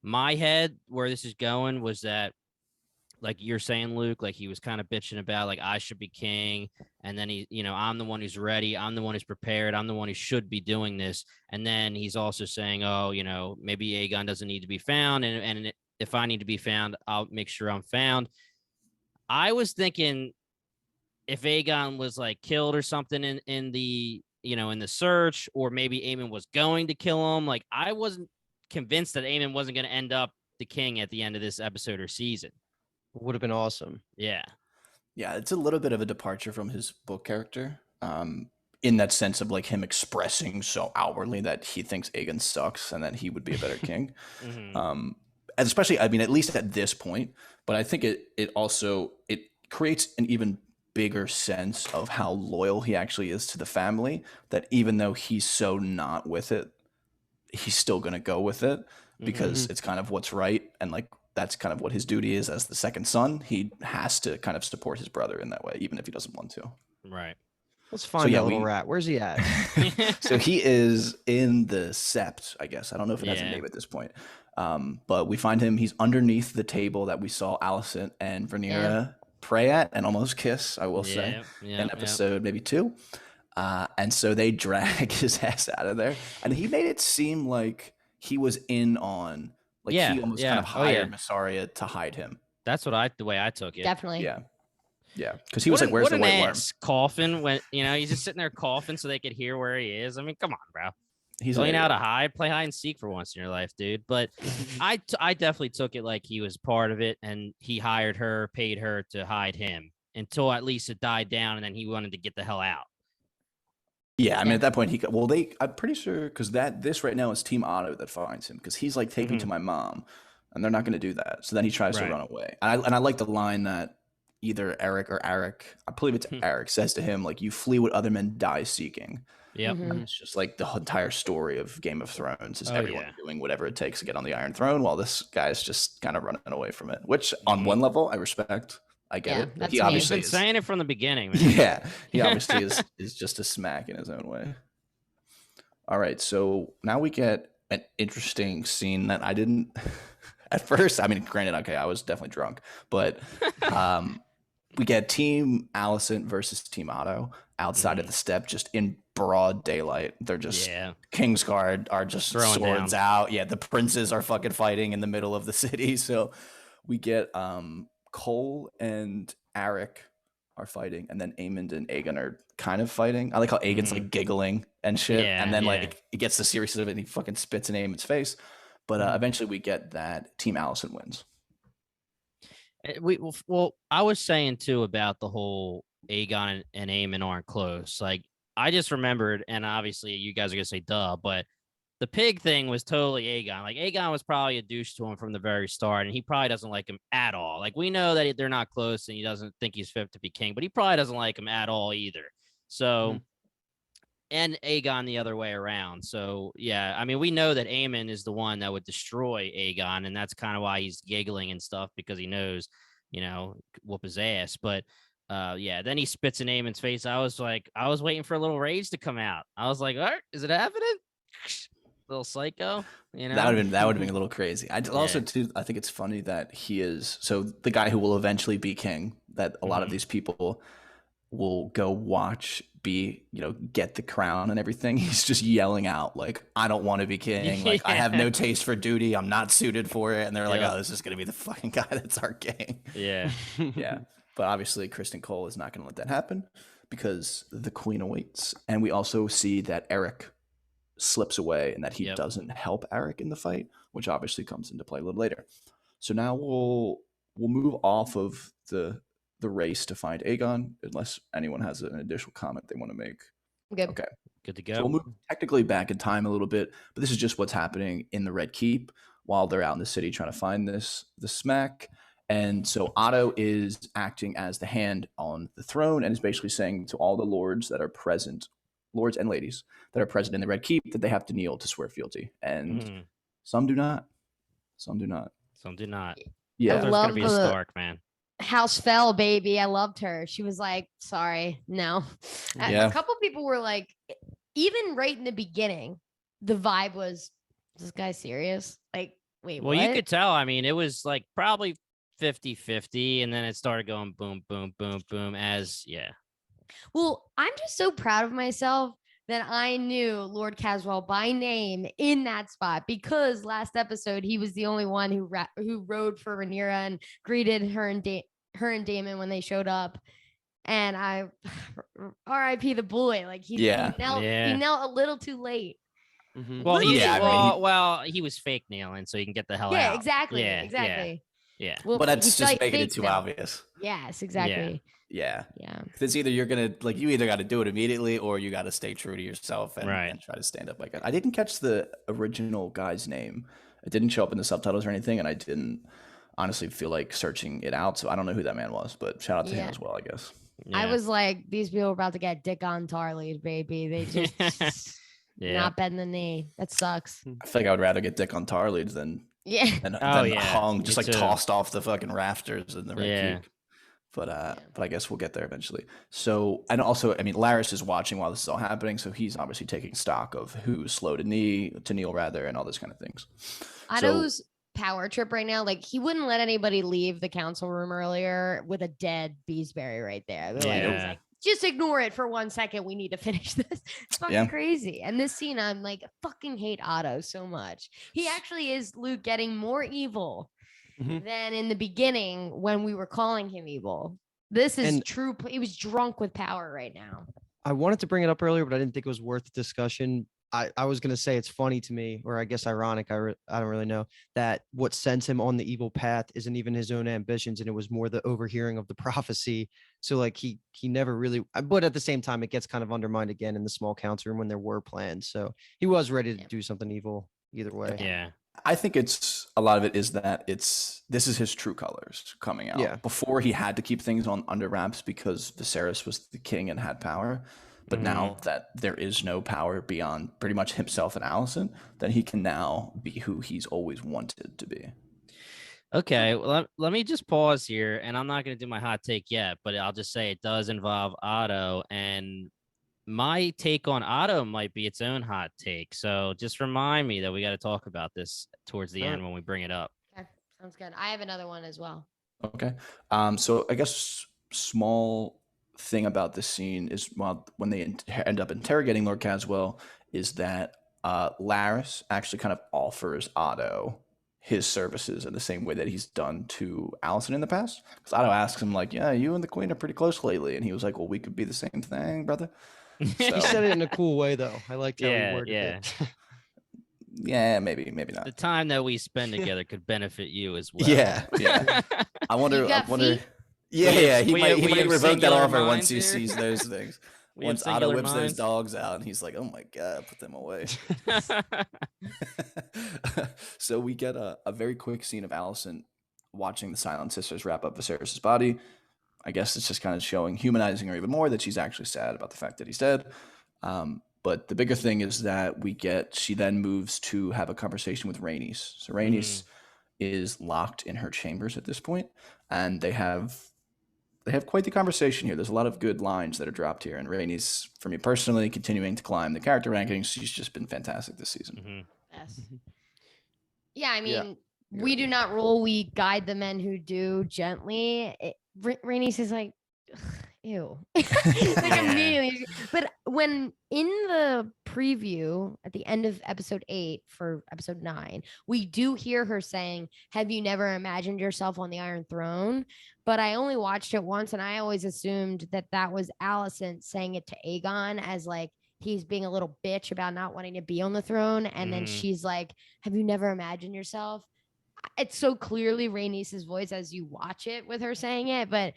my head, where this is going was that, like you're saying, Luke, like he was kind of bitching about like I should be king, and then he, I'm the one who's ready, I'm the one who's prepared, I'm the one who should be doing this, and then he's also saying, oh, maybe Aegon doesn't need to be found, and if I need to be found, I'll make sure I'm found. I was thinking if Aegon was like killed or something in the in the search, or maybe Aemon was going to kill him. Like I wasn't convinced that Aemon wasn't going to end up the king at the end of this episode or season. Would have been awesome. Yeah. Yeah, it's a little bit of a departure from his book character, in that sense of like him expressing so outwardly that he thinks Aegon sucks and that he would be a better king. Mhm. And especially, I mean, at least at this point. But I think it also creates an even bigger sense of how loyal he actually is to the family. That even though he's so not with it, he's still going to go with it because it's kind of what's right, and like that's kind of what his duty is as the second son. He has to kind of support his brother in that way, even if he doesn't want to. Right. Let's find yeah, that little we- rat. Where's he at? So he is in the sept, I guess. I don't know if it has a Yeah. name at this point. But we find him. He's underneath the table that we saw Alicent and Rhaenyra pray at and almost kiss, I will say, in episode maybe 2. And so they drag his ass out of there. And he made it seem like he was in on, like he almost kind of hired Massaria to hide him. That's the way I took it. Definitely. Yeah. Yeah. Because he was like, where's the white worm? Coughing when, he's just sitting there coughing so they could hear where he is. I mean, come on, bro. He's Playing an out idiot. a hide, play hide and seek for once in your life, dude. But I definitely took it like he was part of it, and he hired her, paid her to hide him until at least it died down, and then he wanted to get the hell out. Yeah, I mean, at that point, I'm pretty sure, because this right now is Team Otto that finds him, because he's like, take me to my mom. and they're not going to do that. So then he tries to Right. run away. And I like the line that either Eric or Eric, I believe it's Eric, says to him, like, you flee what other men die seeking. Yep. Mhm. It's just like the entire story of Game of Thrones is Oh, everyone yeah. doing whatever it takes to get on the Iron Throne, while this guy's just kind of running away from it. Which, on Mhm. one level, I respect. I get Yeah, it. But that's he me. He's obviously been is. saying it from the beginning, man. Yeah, he obviously is just a smack in his own way. All right, so now we get an interesting scene that I didn't at first. I mean, granted, okay, I was definitely drunk, but we get Team Allison versus Team Otto outside of the step, just in broad daylight. They're just Yeah. Kingsguard are just Throwing swords down. out. Yeah, the princes are fucking fighting in the middle of the city. So we get Cole and Arik are fighting, and then Aemond and Aegon are kind of fighting. I like how Aegon's like giggling and shit, Yeah, and then yeah. like he gets the seriousness of it and he fucking spits in Aemond's face. But eventually we get that Team Allison wins. Well, I was saying too about the whole Aegon and Aemon aren't close. Like, I just remembered, and obviously you guys are gonna say duh, but the pig thing was totally Aegon. Like, Aegon was probably a douche to him from the very start, and he probably doesn't like him at all. Like, we know that they're not close, and he doesn't think he's fit to be king, but he probably doesn't like him at all either. So, and Aegon the other way around. So, yeah, I mean, we know that Aemon is the one that would destroy Aegon, and that's kind of why he's giggling and stuff, because he knows, whoop his ass. But yeah, then he spits in Aemon's face. I was waiting for a little rage to come out. I was like, all right, is it happening? Little psycho, That would have been a little crazy. Also Yeah. too, I think it's funny that he is so the guy who will eventually be king. That a lot of these people will go watch get the crown and everything. He's just yelling out like, "I don't want to be king. Like I have no taste for duty. I'm not suited for it." And they're like, Yeah. "Oh, this is gonna be the fucking guy that's our king." Yeah. Yeah. But obviously, Kristen Cole is not going to let that happen because the queen awaits, and we also see that Eric slips away and that he doesn't help Eric in the fight, which obviously comes into play a little later. So now we'll move off of the race to find Aegon, unless anyone has an additional comment they want to make. Good. Okay. Good to go. So we'll move technically back in time a little bit, but this is just what's happening in the Red Keep while they're out in the city trying to find the smack. And so Otto is acting as the hand on the throne and is basically saying to all the lords that are present, lords and ladies that are present in the Red Keep, that they have to kneel to swear fealty. And some do not. Some do not. Some do not. Yeah. There's love gonna be a the- Stark, man. House fell, baby. I loved her. She was like, sorry, no. Yeah. A couple people were like, even right in the beginning, the vibe was, is this guy serious? Like, wait, Well, what? you could tell. I mean, it was like probably 50-50, and then it started going boom, boom, boom, boom Well, I'm just so proud of myself that I knew Lord Caswell by name in that spot, because last episode he was the only one who rode for Rhaenyra and greeted her and Daemon when they showed up. And I R.I.P. the boy. Like he knelt a little too late. Well, he he was fake kneeling, so you can get the hell out. Yeah, exactly. Yeah, exactly. Yeah. Well, but that's just making it fake too knelt. obvious. Yes, exactly. Yeah. Yeah. It's either you're gonna you either got to do it immediately or you got to stay true to yourself and Right. try to stand up like it. I didn't catch the original guy's name. It didn't show up in the subtitles or anything, and I didn't honestly feel like searching it out. So I don't know who that man was, but shout out to him as well, I guess. Yeah. I was like, these people are about to get dick on Tarly, baby. They just not bend the knee. That sucks. I feel like I would rather get dick on Tarleeds than hung, just like tossed off the fucking rafters in the Red Keep. But I guess we'll get there eventually. So, and also, I mean, Larys is watching while this is all happening, so he's obviously taking stock of who's slow to kneel rather, and all those kind of things. Otto's power trip right now, like he wouldn't let anybody leave the council room earlier with a dead Beesbury right there. They're like, just ignore it for 1 second. We need to finish this. It's fucking crazy. And this scene, I'm like, I fucking hate Otto so much. He actually is, Luke, getting more evil than in the beginning when we were calling him evil. This is true. He was drunk with power right now. I wanted to bring it up earlier, but I didn't think it was worth the discussion. I was going to say it's funny to me, or I guess ironic, I don't really know, that what sends him on the evil path isn't even his own ambitions, and it was more the overhearing of the prophecy. So like he never really, but at the same time, it gets kind of undermined again in the small council room when there were plans. So he was ready to do something evil either way. Yeah. I think it's a lot of it is that this is his true colors coming out. Yeah. Before he had to keep things on under wraps because Viserys was the king and had power. But now that there is no power beyond pretty much himself and Alicent, then he can now be who he's always wanted to be. Okay, well, let me just pause here, and I'm not going to do my hot take yet, but I'll just say it does involve Otto, and my take on Otto might be its own hot take. So just remind me that we got to talk about this towards the end when we bring it up. Okay, sounds good. I have another one as well. Okay. So I guess small thing about this scene is when they end up interrogating Lord Caswell is that Laris actually kind of offers Otto his services in the same way that he's done to Alicent in the past. Because Otto asks him like, "Yeah, you and the Queen are pretty close lately," and he was like, "Well, we could be the same thing, brother." He said it in a cool way, though. I liked how he worded it. Yeah, maybe not. The time that we spend together could benefit you as well. Yeah. I wonder. Yeah. He might revoke that offer once he sees those things. Once Otto whips those dogs out, and he's like, "Oh my god, put them away." So we get a very quick scene of Alicent watching the Silent Sisters wrap up Viserys' body. I guess it's just kind of showing, humanizing her even more, that she's actually sad about the fact that he's dead. But the bigger thing is that she then moves to have a conversation with Rhaenys. So Rhaenys is locked in her chambers at this point, and they have quite the conversation here. There's a lot of good lines that are dropped here, and Rhaenys, for me personally, continuing to climb the character rankings. She's just been fantastic this season. Yes. Yeah, I mean, we do not rule, we guide the men who do gently. Rhaenys is like, ew. Like immediately. But when in the preview at the end of episode 8 for episode 9, we do hear her saying, "Have you never imagined yourself on the Iron Throne?" But I only watched it once, and I always assumed that was Alicent saying it to Aegon as like he's being a little bitch about not wanting to be on the throne. And then she's like, "Have you never imagined yourself?" It's so clearly Rhaenys' voice as you watch it with her saying it, but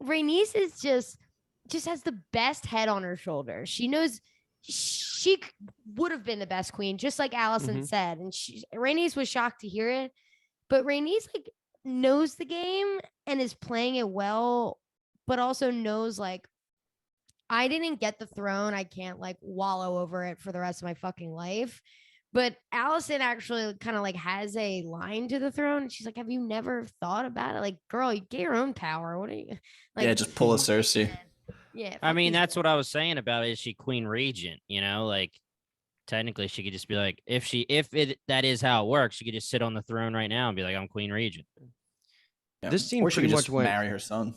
Rhaenys is just has the best head on her shoulders. She knows she would have been the best queen, just like Alicent said. And Rhaenys was shocked to hear it, but Rhaenys like knows the game and is playing it well, but also knows like, I didn't get the throne. I can't like wallow over it for the rest of my fucking life. But Alicent actually kind of like has a line to the throne. She's like, "Have you never thought about it? Like, girl, you get your own power. What are you like?" Yeah, just pull a Cersei. Yeah. I mean, that's what I was saying about it. Is she queen regent? You know, like technically she could just be like, if that is how it works, she could just sit on the throne right now and be like, "I'm queen regent." Yeah. This scene or she pretty could much just went. marry her son.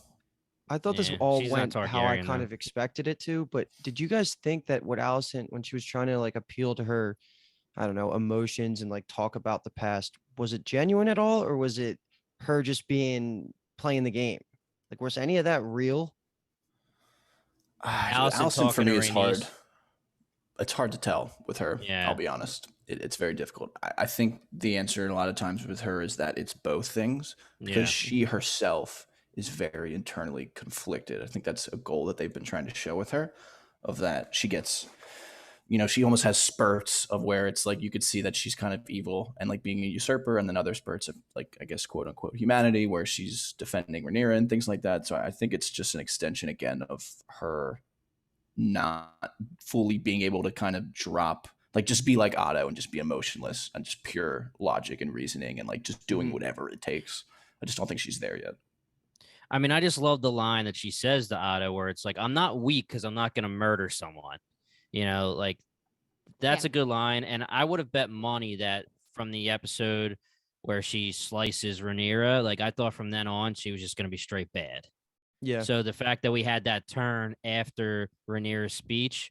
I thought this Yeah, all she's not went how I Targaryen, kind though. of expected it to, but did you guys think that what Alicent, when she was trying to like appeal to her, I don't know, emotions and like talk about the past, was it genuine at all, or was it her just playing the game? Like, was any of that real? Alicent for talking to me is hard. Rhaenys. It's hard to tell with her. Yeah. I'll be honest. It's very difficult. I think the answer a lot of times with her is that it's both things, because she herself is very internally conflicted. I think that's a goal that they've been trying to show with her, of that she gets, she almost has spurts of where it's like you could see that she's kind of evil and like being a usurper, and then other spurts of like, I guess, quote unquote humanity, where she's defending Rhaenyra and things like that. So I think it's just an extension again of her not fully being able to kind of drop, like just be like Otto and just be emotionless and just pure logic and reasoning and like just doing whatever it takes. I just don't think she's there yet. I mean, I just love the line that she says to Otto where it's like, "I'm not weak because I'm not going to murder someone." Like that's a good line. And I would have bet money that from the episode where she slices Rhaenyra, like I thought from then on, she was just going to be straight bad. Yeah. So the fact that we had that turn after Rhaenyra's speech,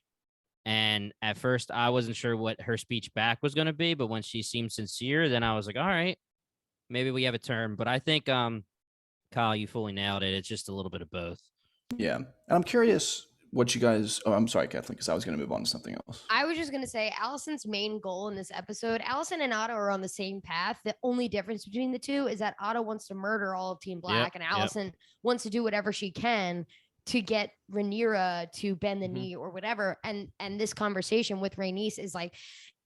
and at first I wasn't sure what her speech back was going to be, but when she seemed sincere, then I was like, all right, maybe we have a turn. But I think, Kyle, you fully nailed it. It's just a little bit of both. Yeah. And I'm curious what you guys, I'm sorry, Kathleen, because I was going to move on to something else. I was just going to say Alicent's main goal in this episode, Alicent and Otto are on the same path. The only difference between the two is that Otto wants to murder all of Team Black, and Alicent wants to do whatever she can to get Rhaenyra to bend the knee or whatever. And this conversation with Rhaenys is like,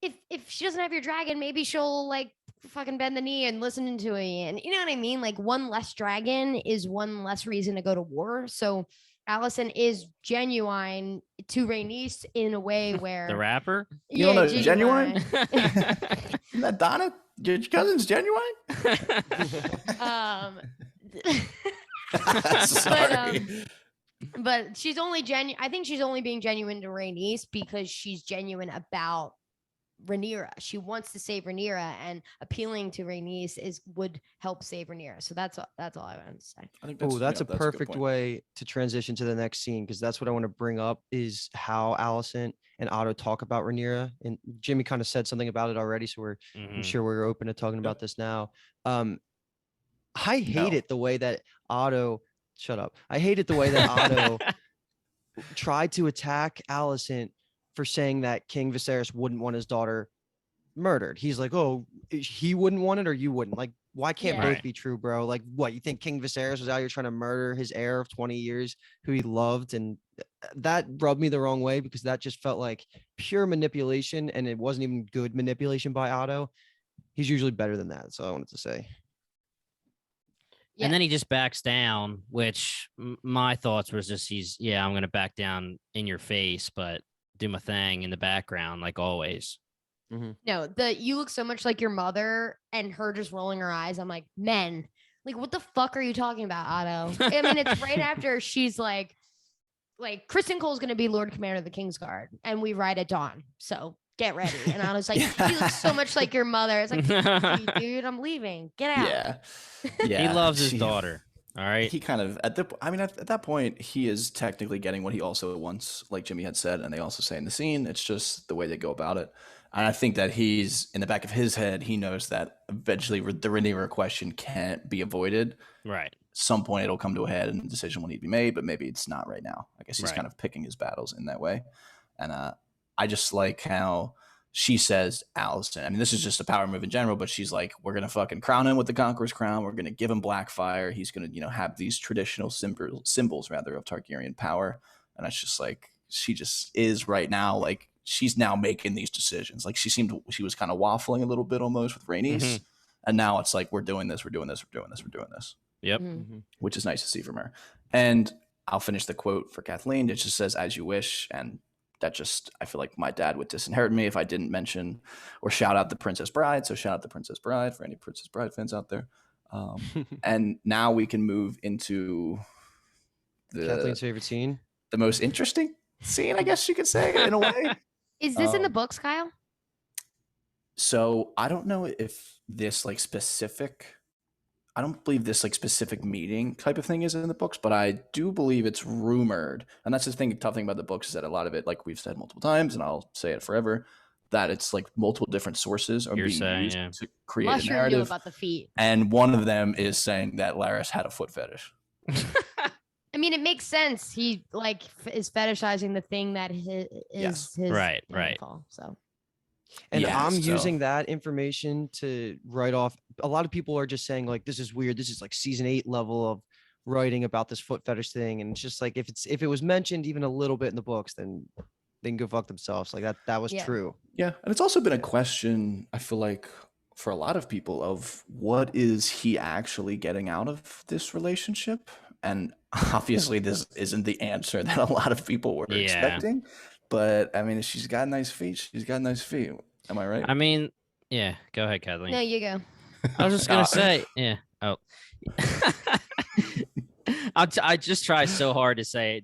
if she doesn't have your dragon, maybe she'll like fucking bend the knee and listening to it. And you know what I mean? Like one less dragon is one less reason to go to war. So Allison is genuine to Rhaenys in a way where The rapper. You don't know Genuine? genuine. Isn't that Donna? Your cousin's Genuine? um, Sorry. but she's only genuine. I think she's only being genuine to Rhaenys because she's genuine about Rhaenyra. She wants to save Rhaenyra, and appealing to Rhaenys would help save Rhaenyra. So that's all I wanted to say. I think Oh, that's yeah, a good perfect point. way to transition to the next scene, because that's what I want to bring up is how Allison and Otto talk about Rhaenyra. And Jimmy kind of said something about it already, so I'm Mhm. sure we're open to talking about this now. I hate No. it the way that Otto. Shut up. I hate it the way that Otto tried to attack Allison for saying that King Viserys wouldn't want his daughter murdered. He's like, oh, he wouldn't want it or you wouldn't. Like, why can't Yeah. both Right. be true, bro? Like, what, you think King Viserys was out here trying to murder his heir of 20 years who he loved? And that rubbed me the wrong way because that just felt like pure manipulation, and it wasn't even good manipulation by Otto. He's usually better than that. That's all I wanted to say. Yeah. And then he just backs down, which my thoughts was just I'm going to back down in your face, but do my thing in the background like always. No, you look so much like your mother, and her just rolling her eyes. I'm like, men, like, what the fuck are you talking about, Otto? I mean, it's right after she's like Kristen Cole's gonna be Lord Commander of the Kingsguard, and we ride at dawn. So get ready. And I was like, you look so much like your mother. It's like, "Fuck you, dude, I'm leaving. Get out." Yeah. Yeah. He loves his she- daughter. All right. He kind of at that point he is technically getting what he also wants, like Jimmy had said, and they also say in the scene. It's just the way they go about it, and I think that he's in the back of his head. He knows that eventually the Rhaenyra question can't be avoided. Right. Some point it'll come to a head and a decision will need to be made, but maybe it's not right now. I guess he's Right. kind of picking his battles in that way, and I just like how she says Allison. I mean, this is just a power move in general, but she's like, we're gonna fucking crown him with the Conqueror's crown. We're gonna give him Blackfire. He's gonna, have these traditional symbols rather of Targaryen power. And it's just like she just is right now. Like she's now making these decisions. Like she was kind of waffling a little bit almost with Rhaenys, Mhm. and now it's like we're doing this, we're doing this, we're doing this, we're doing this, Yep. Mhm. which is nice to see from her. And I'll finish the quote for Kathleen. It just says, "As you wish," and that just, I feel like my dad would disinherit me if I didn't mention or shout out the Princess Bride. So shout out the Princess Bride for any Princess Bride fans out there. And now we can move into Kathleen's favorite scene. the most interesting scene, I guess you could say, in a way. Is this in the Um, books, Kyle? So I don't know if this I don't believe this specific meeting type of thing is in the books, but I do believe it's rumored. And that's the tough thing about the books is that a lot of it, like we've said multiple times, and I'll say it forever, that it's like multiple different sources are being Hearsay, used yeah. to create a Mushroom knew narrative. about the feet. And one of them is saying that Laris had a foot fetish. I mean, it makes sense. He is fetishizing the thing that is Yes. his Right. downfall, So And Yeah, I'm so- using that information to write off. A lot of people are just saying like, this is weird. This is like season 8 level of writing about this foot fetish thing. And it's just like, if it was mentioned even a little bit in the books, then they can go fuck themselves. Like that was Yeah. true. Yeah. And it's also been a question, I feel like, for a lot of people of what is he actually getting out of this relationship? And obviously this isn't the answer that a lot of people were Yeah. expecting. But I mean, she's got nice feet. She's got nice feet. Am I right? I mean, yeah. Go ahead, Kathleen. no, you go. I was just gonna say, yeah. Oh. I just try so hard to say.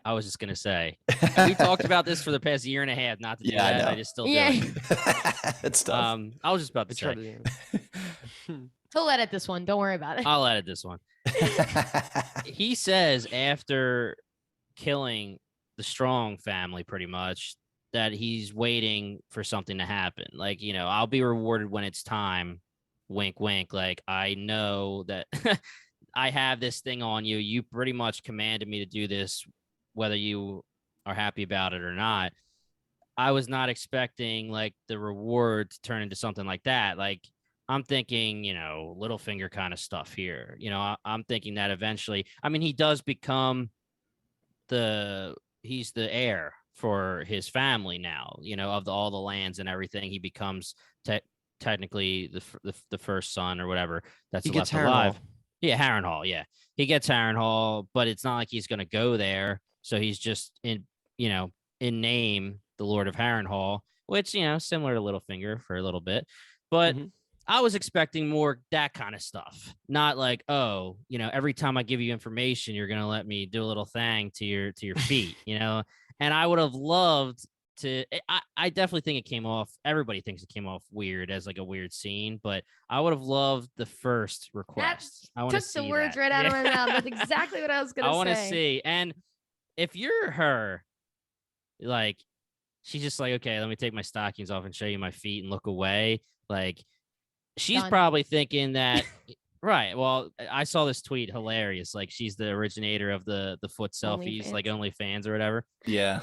I was just gonna say. And we talked about this for the past year and a half. Not to do Yeah, I that. I know. just still Yeah. do it. It's tough. I was just about I to try say. to- He'll edit this one. Don't worry about it. I'll edit this one. He says after killing the Strong family, pretty much, that he's waiting for something to happen. Like, I'll be rewarded when it's time. Wink, wink. Like, I know that I have this thing on you. You pretty much commanded me to do this, whether you are happy about it or not. I was not expecting like the reward to turn into something like that. Like, I'm thinking, Littlefinger kind of stuff here. I'm thinking that eventually, I mean, he does become he's the heir for his family now, of all the lands and everything. He becomes technically the first son or whatever that's He gets left alive. Harrenhal. Yeah, Harrenhal. Yeah, he gets Harrenhal, but it's not like he's gonna go there. So he's just in name the Lord of Harrenhal, which similar to Littlefinger for a little bit, but. Mhm. I was expecting more that kind of stuff, not like, oh, every time I give you information, you're gonna let me do a little thing to your feet, And I would have loved to. I definitely think it came off. Everybody thinks it came off weird as like a weird scene, but I would have loved the first request. I want to Took see the words that. right out of Yeah. my mouth. That's exactly what I was I gonna want to say. see, and if you're her, like, she's just like, okay, let me take my stockings off and show you my feet and look away, like. She's Done. probably thinking that, right? Well, I saw this tweet, hilarious. Like she's the originator of the foot selfies, like OnlyFans or whatever. Yeah.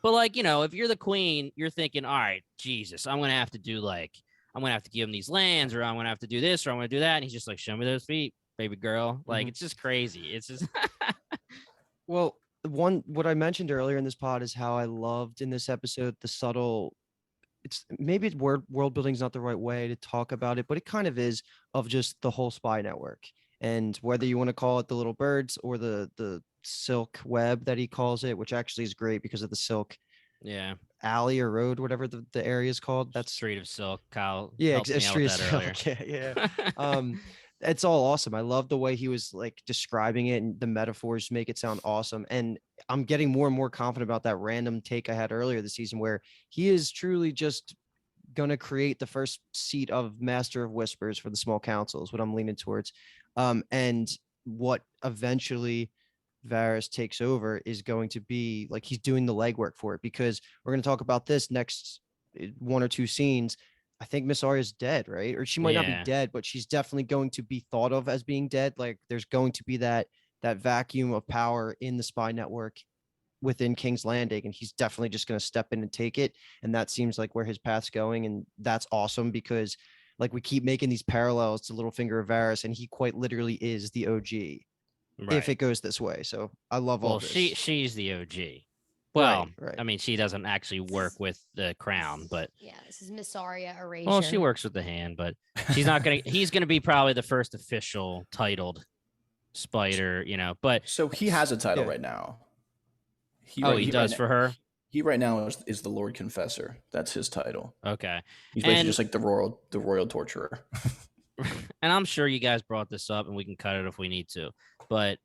But like if you're the queen, you're thinking, all right, Jesus, I'm gonna have to give him these lands, or I'm gonna have to do this, or I'm gonna do that, and he's just like, show me those feet, baby girl. Like it's just crazy. It's just Well, what I mentioned earlier in this pod is how I loved in this episode the subtle. It's maybe world building is not the right way to talk about it, but it kind of is, of just the whole spy network, and whether you want to call it the little birds or the silk web that he calls it, which actually is great because of the silk yeah, alley or road, whatever the area is called. That's Street of Silk. Kyle yeah, helped me out with Street that earlier. Silk. Yeah. It's all awesome. I love the way he was like describing it, and the metaphors make it sound awesome. And I'm getting more and more confident about that random take I had earlier this season, where he is truly just going to create the first seat of Master of Whispers for the small council is what I'm leaning towards. And what eventually Varys takes over is going to be like he's doing the legwork for it, because we're going to talk about this next one or two scenes. I think Miss Arya's dead, right? Or she might not be Yeah. dead, but she's definitely going to be thought of as being dead. Like there's going to be that vacuum of power in the spy network within King's Landing, and he's definitely just going to step in and take it. And that seems like where his path's going, and that's awesome because like we keep making these parallels to Littlefinger of Varys, and he quite literally is the OG if it goes this way. So I love all this. She's the OG. Well, right. I mean, she doesn't actually work with the crown, but Yeah, this is Miss Arya Erasure. well, she works with the hand, but she's not gonna. He's gonna be probably the first official titled spider, But So he has a title Yeah. right now. he does for her. He right now is the Lord Confessor. That's his title. Okay, He's basically And- just like the royal torturer. and I'm sure you guys brought this up, and we can cut it if we need to. But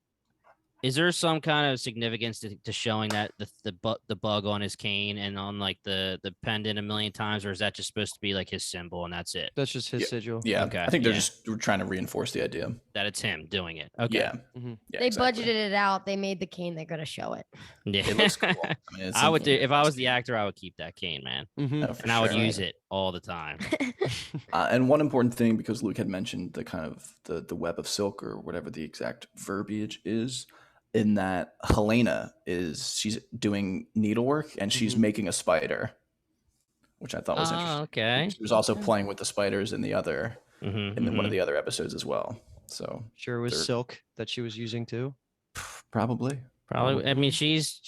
is there some kind of significance to showing that the bug on his cane and on like the pendant a million times, or is that just supposed to be like his symbol and that's it? That's just his Yeah. sigil. Yeah, Okay, I think they're yeah. just trying to reinforce the idea. That it's him doing it. Okay. Yeah, Mhm. yeah. They exactly. budgeted it out. They made the cane. They're gonna show it. Yeah. It looks cool. I mean, it's I would do something if I was that's- the actor. I would keep that cane, man, Mhm. No, for and I would sure. use it all the time. And one important thing, because Luke had mentioned the kind of the web of silk or whatever the exact verbiage is, in that Helena she's doing needlework and she's Mhm. making a spider, which I thought was interesting. Okay. She was also playing with the spiders in the other Mhm, in one mhm. of the other episodes as well. So Sure, it was They're- silk that she was using too. probably. Probably. I mean, she's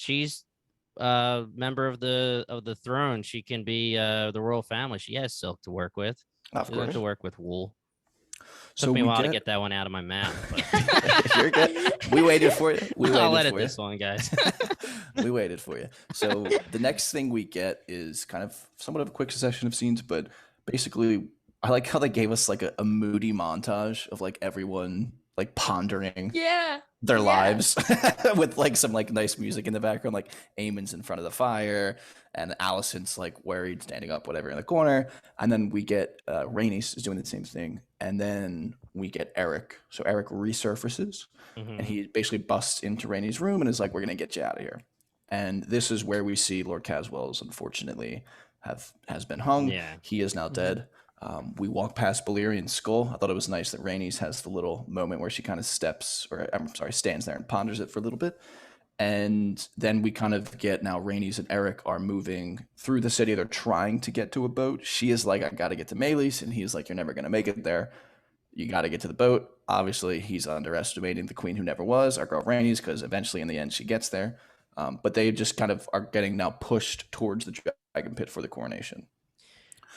member of the throne. She can be the royal family. She has silk to work with. Of She doesn't have course. to work with wool. So Took me a we while to get- get that one out of my mouth. But You're good. We waited for you. We waited I'll edit for you. this one, guys. We waited for you. So the next thing we get is kind of somewhat of a quick succession of scenes, but basically I like how they gave us like a moody montage of like everyone like pondering Yeah. their Yeah. lives with like some like nice music in the background, like Eamon's in front of the fire and Allison's like worried, standing up, whatever, in the corner. And then we get Rhaenys is doing the same thing. And then we get Eric. So Eric resurfaces Mhm. and he basically busts into Rhaenys' room and is like, we're going to get you out of here. And this is where we see Lord Caswell's unfortunately has been hung. Yeah. He is now dead. We walk past Balerian's skull. I thought it was nice that Rhaenys has the little moment where she kind of stands there and ponders it for a little bit. And then we kind of get now Rhaenys and Eric are moving through the city. They're trying to get to a boat. She is like, I got to get to Meleys. And he's like, you're never going to make it there. You got to get to the boat. Obviously, he's underestimating the queen who never was, our girl Rhaenys, because eventually in the end she gets there. But they just kind of are getting now pushed towards the dragon pit for the coronation.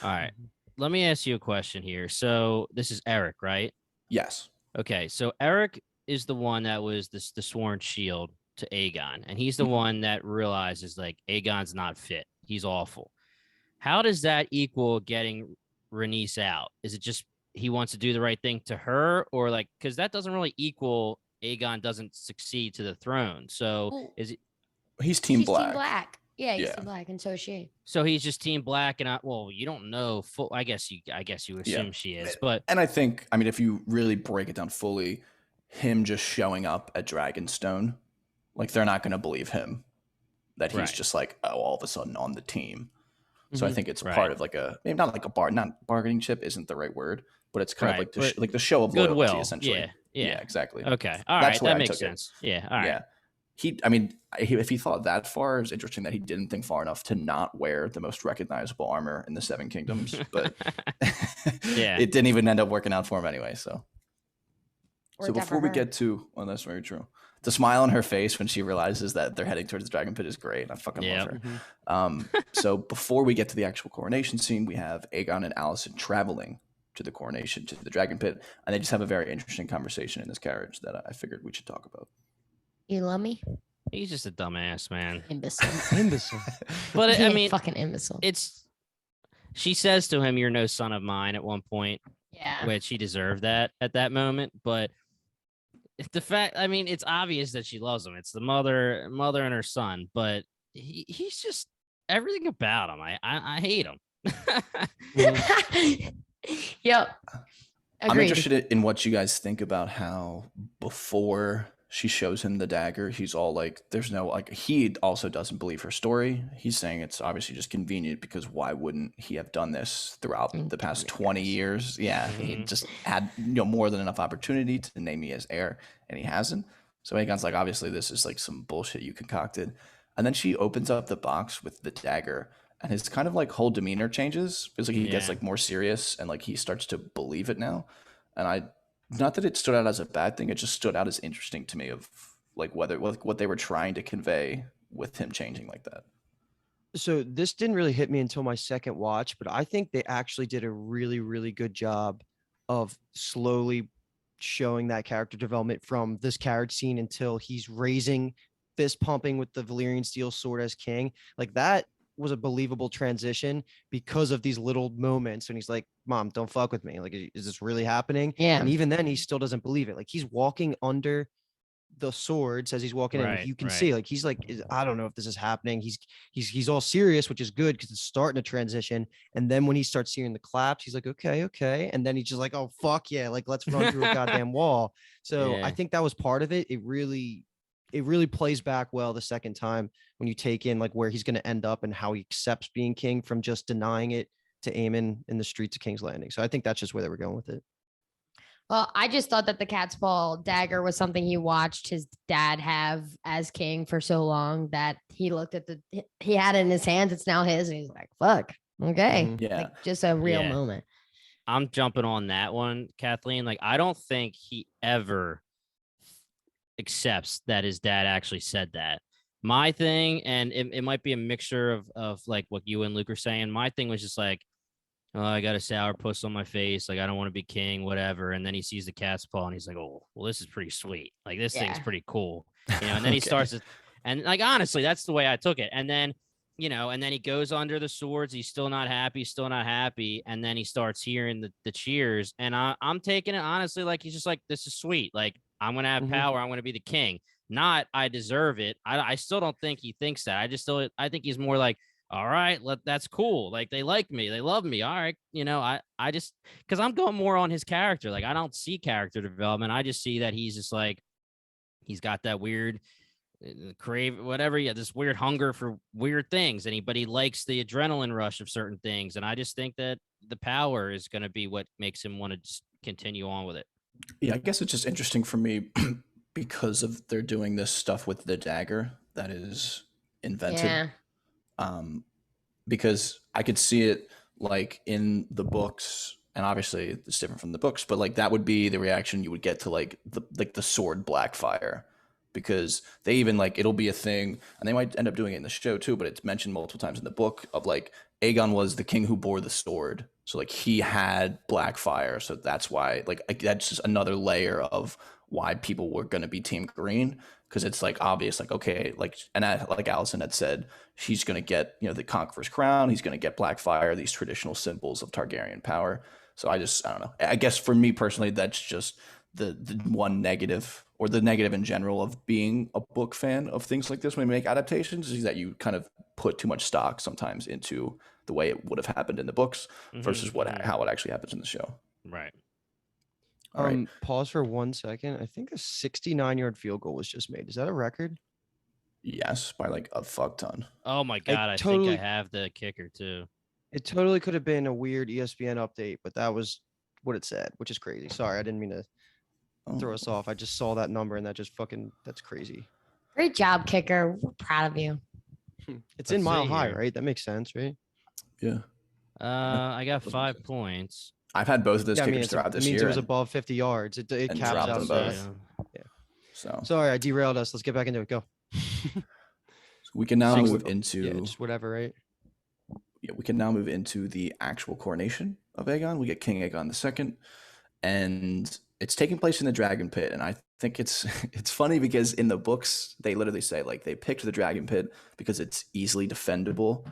All right. let me ask you a question here. So this is Eric, right? Yes. Okay, so Eric is the one that was the sworn shield to Aegon, and he's the Mhm. one that realizes like Aegon's not fit. He's awful. How does that equal getting Rhaenys out? Is it just he wants to do the right thing to her, or like because that doesn't really equal Aegon doesn't succeed to the throne? So Well, is it He's Team she's Black. Team Black. Yeah, he's Yeah. Team Black, and so is she. so he's just Team Black and well, you don't know full. I guess you Yeah. assume she is, but And I think, I mean, if you really break it down fully, him just showing up at Dragonstone, like they're not going to believe him that he's Right. just like, oh, all of a sudden on the team. So I Mhm. think it's Right. part of like maybe not like not bargaining chip isn't the right word, but it's kind of Right, like but like the show of loyalty goodwill. essentially. Yeah, Yeah, yeah. exactly. Okay, all That's right, the way that I makes took it. sense. Yeah, all right. Yeah. I mean, if he thought that far, it's interesting that he didn't think far enough to not wear the most recognizable armor in the Seven Kingdoms, but Yeah. it didn't even end up working out for him anyway. So Worked out for before we her. get to, well, that's very true. The smile on her face when she realizes that they're heading towards the dragon pit is great. I fucking love Yep. her. Mhm. So before we get to the actual coronation scene, we have Aegon and Alicent traveling to the coronation, to the dragon pit, and they just have a very interesting conversation in this carriage that I figured we should talk about. You love me? He's just a dumbass, man. Imbecile. Imbecile. But I Yeah, mean, fucking imbecile. she says to him, "You're no son of mine" at one point, Yeah. which he deserved that at that moment. But the fact, I mean, it's obvious that she loves him. It's the mother and her son, but he's just everything about him. I hate him. Yep. I'm Agreed. interested in what you guys think about how before she shows him the dagger, he's all like, there's no, like, he also doesn't believe her story. He's saying it's obviously just convenient because why wouldn't he have done this throughout the past 20 years? Yeah, he Mhm. just had, more than enough opportunity to name me as heir, and he hasn't. So Aegon's like, obviously, this is like some bullshit you concocted. And then she opens up the box with the dagger, and his kind of like whole demeanor changes. It's like he gets Yeah. like more serious, and like he starts to believe it now. And not that it stood out as a bad thing, it just stood out as interesting to me of like what they were trying to convey with him changing like that. So this didn't really hit me until my second watch, but I think they actually did a really, really good job of slowly showing that character development from this carriage scene until he's raising fist pumping with the Valyrian steel sword as king. Like that was a believable transition because of these little moments. And he's like, Mom, don't fuck with me. Like, is this really happening? Yeah. And even then he still doesn't believe it. Like he's walking under the swords as he's walking in. Right, You can right. see like he's like, I don't know if this is happening. He's all serious, which is good because it's starting to transition. And then when he starts hearing the claps, he's like, okay. And then he's just like, oh fuck yeah, like let's run through a goddamn wall. So Yeah. I think that was part of it. It really plays back well the second time when you take in like where he's going to end up and how he accepts being king from just denying it to Aemon in the streets of King's Landing. So I think that's just where they were going with it. Well, I just thought that the cat's paw dagger was something he watched his dad have as king for so long that he looked at he had it in his hands. It's now his. And he's like, fuck. Okay. Mhm. Yeah. Like just a real Yeah. moment. I'm jumping on that one, Kathleen. Like, I don't think he ever accepts that his dad actually said that. My thing, and it might be a mixture of like what you and Luke are saying. My thing was just like, oh, I got a sour puss on my face. Like, I don't want to be king, whatever. And then he sees the cat's paw and he's like, oh, well, this is pretty sweet. Like, this thing's Yeah. pretty cool. And then he Okay. starts to, and like, honestly, that's the way I took it. And then, and then he goes under the swords. He's still not happy. And then he starts hearing the cheers. And I'm taking it honestly, like, he's just like, this is sweet. Like, I'm going to have Mhm. power. I'm going to be the king. Not, I deserve it. I still don't think he thinks that. I think he's more like, all right, that's cool. Like, they like me, they love me. All right. I just, because I'm going more on his character. Like, I don't see character development. I just see that he's just like, he's got that weird crave, whatever. Yeah, this weird hunger for weird things. But he likes the adrenaline rush of certain things. And I just think that the power is going to be what makes him want to just continue on with it. Yeah, I guess it's just interesting for me because of they're doing this stuff with the dagger that is invented. Yeah. Because I could see it like in the books, and obviously it's different from the books, but like that would be the reaction you would get to like the sword Blackfire, because they even like it'll be a thing, and they might end up doing it in the show too, but it's mentioned multiple times in the book of like Aegon was the king who bore the sword, So like he had Blackfire, so that's why like that's just another layer of why people were going to be Team Green, because it's like obvious, like okay, like like Allison had said, he's going to get the Conqueror's crown, he's going to get Blackfire, these traditional symbols of Targaryen power. So I don't know. I guess for me personally, that's just the one negative, or the negative in general, of being a book fan of things like this when we make adaptations, is that you kind of put too much stock sometimes into the way it would have happened in the books versus how it actually happens in the show. Right. All right. Pause for 1 second. I think a 69-yard field goal was just made. Is that a record? Yes, by like a fuck ton. Oh my God. I think I have the kicker too. It totally could have been a weird ESPN update, but that was what it said, which is crazy. Sorry, I didn't mean to throw us off. I just saw that number and that's crazy. Great job, kicker. We're proud of you. It's in Mile High, right? That makes sense, right? Yeah. I got 5 points. I've had both of those kickers throughout this year. It means it was above 50 yards. It caps dropped out them both. Yeah. So sorry, I derailed us. Let's get back into it. Go. We can now move into just whatever, right? Yeah, we can now move into the actual coronation of Aegon. We get King Aegon II, and it's taking place in the Dragon Pit. And I think it's funny because in the books they literally say like they picked the Dragon Pit because it's easily defendable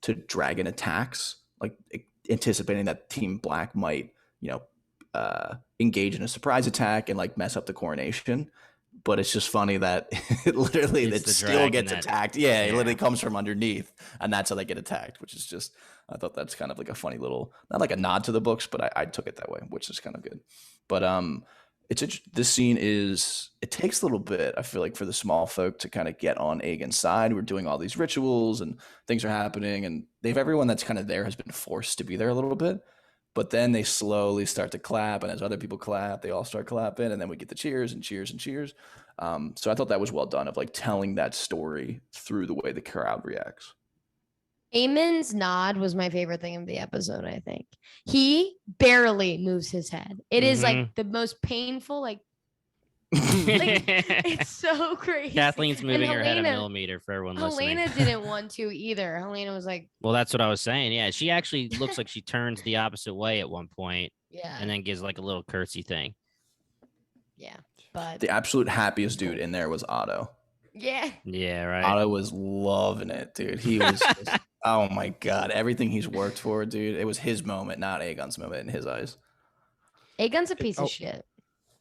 to dragon attacks, like anticipating that Team Black might engage in a surprise attack and like mess up the coronation. But it's just funny that it still gets attacked. Yeah, it literally comes from underneath, and that's how they get attacked, which is just, I thought that's kind of like a funny little, not like a nod to the books, but I took it that way, which is kind of good. But this scene it takes a little bit, I feel like, for the small folk to kind of get on Aegon's side. We're doing all these rituals and things are happening, and everyone that's kind of there has been forced to be there a little bit. But then they slowly start to clap, and as other people clap, they all start clapping, and then we get the cheers and cheers and cheers. So I thought that was well done, of like telling that story through the way the crowd reacts. Aemon's nod was my favorite thing of the episode, I think. He barely moves his head. It is like the most painful, like it's so crazy. Kathleen's moving her head a millimeter for everyone listening. Helena didn't want to either. Helena was like, well, that's what I was saying. Yeah, she actually looks like she turns the opposite way at one point. Yeah. And then gives like a little curtsy thing. Yeah. But the absolute happiest dude in there was Otto. Yeah. Yeah, right. Otto was loving it, dude. He was just, oh my God, everything he's worked for, dude. It was his moment, not Aegon's moment in his eyes. Aegon's a piece of shit.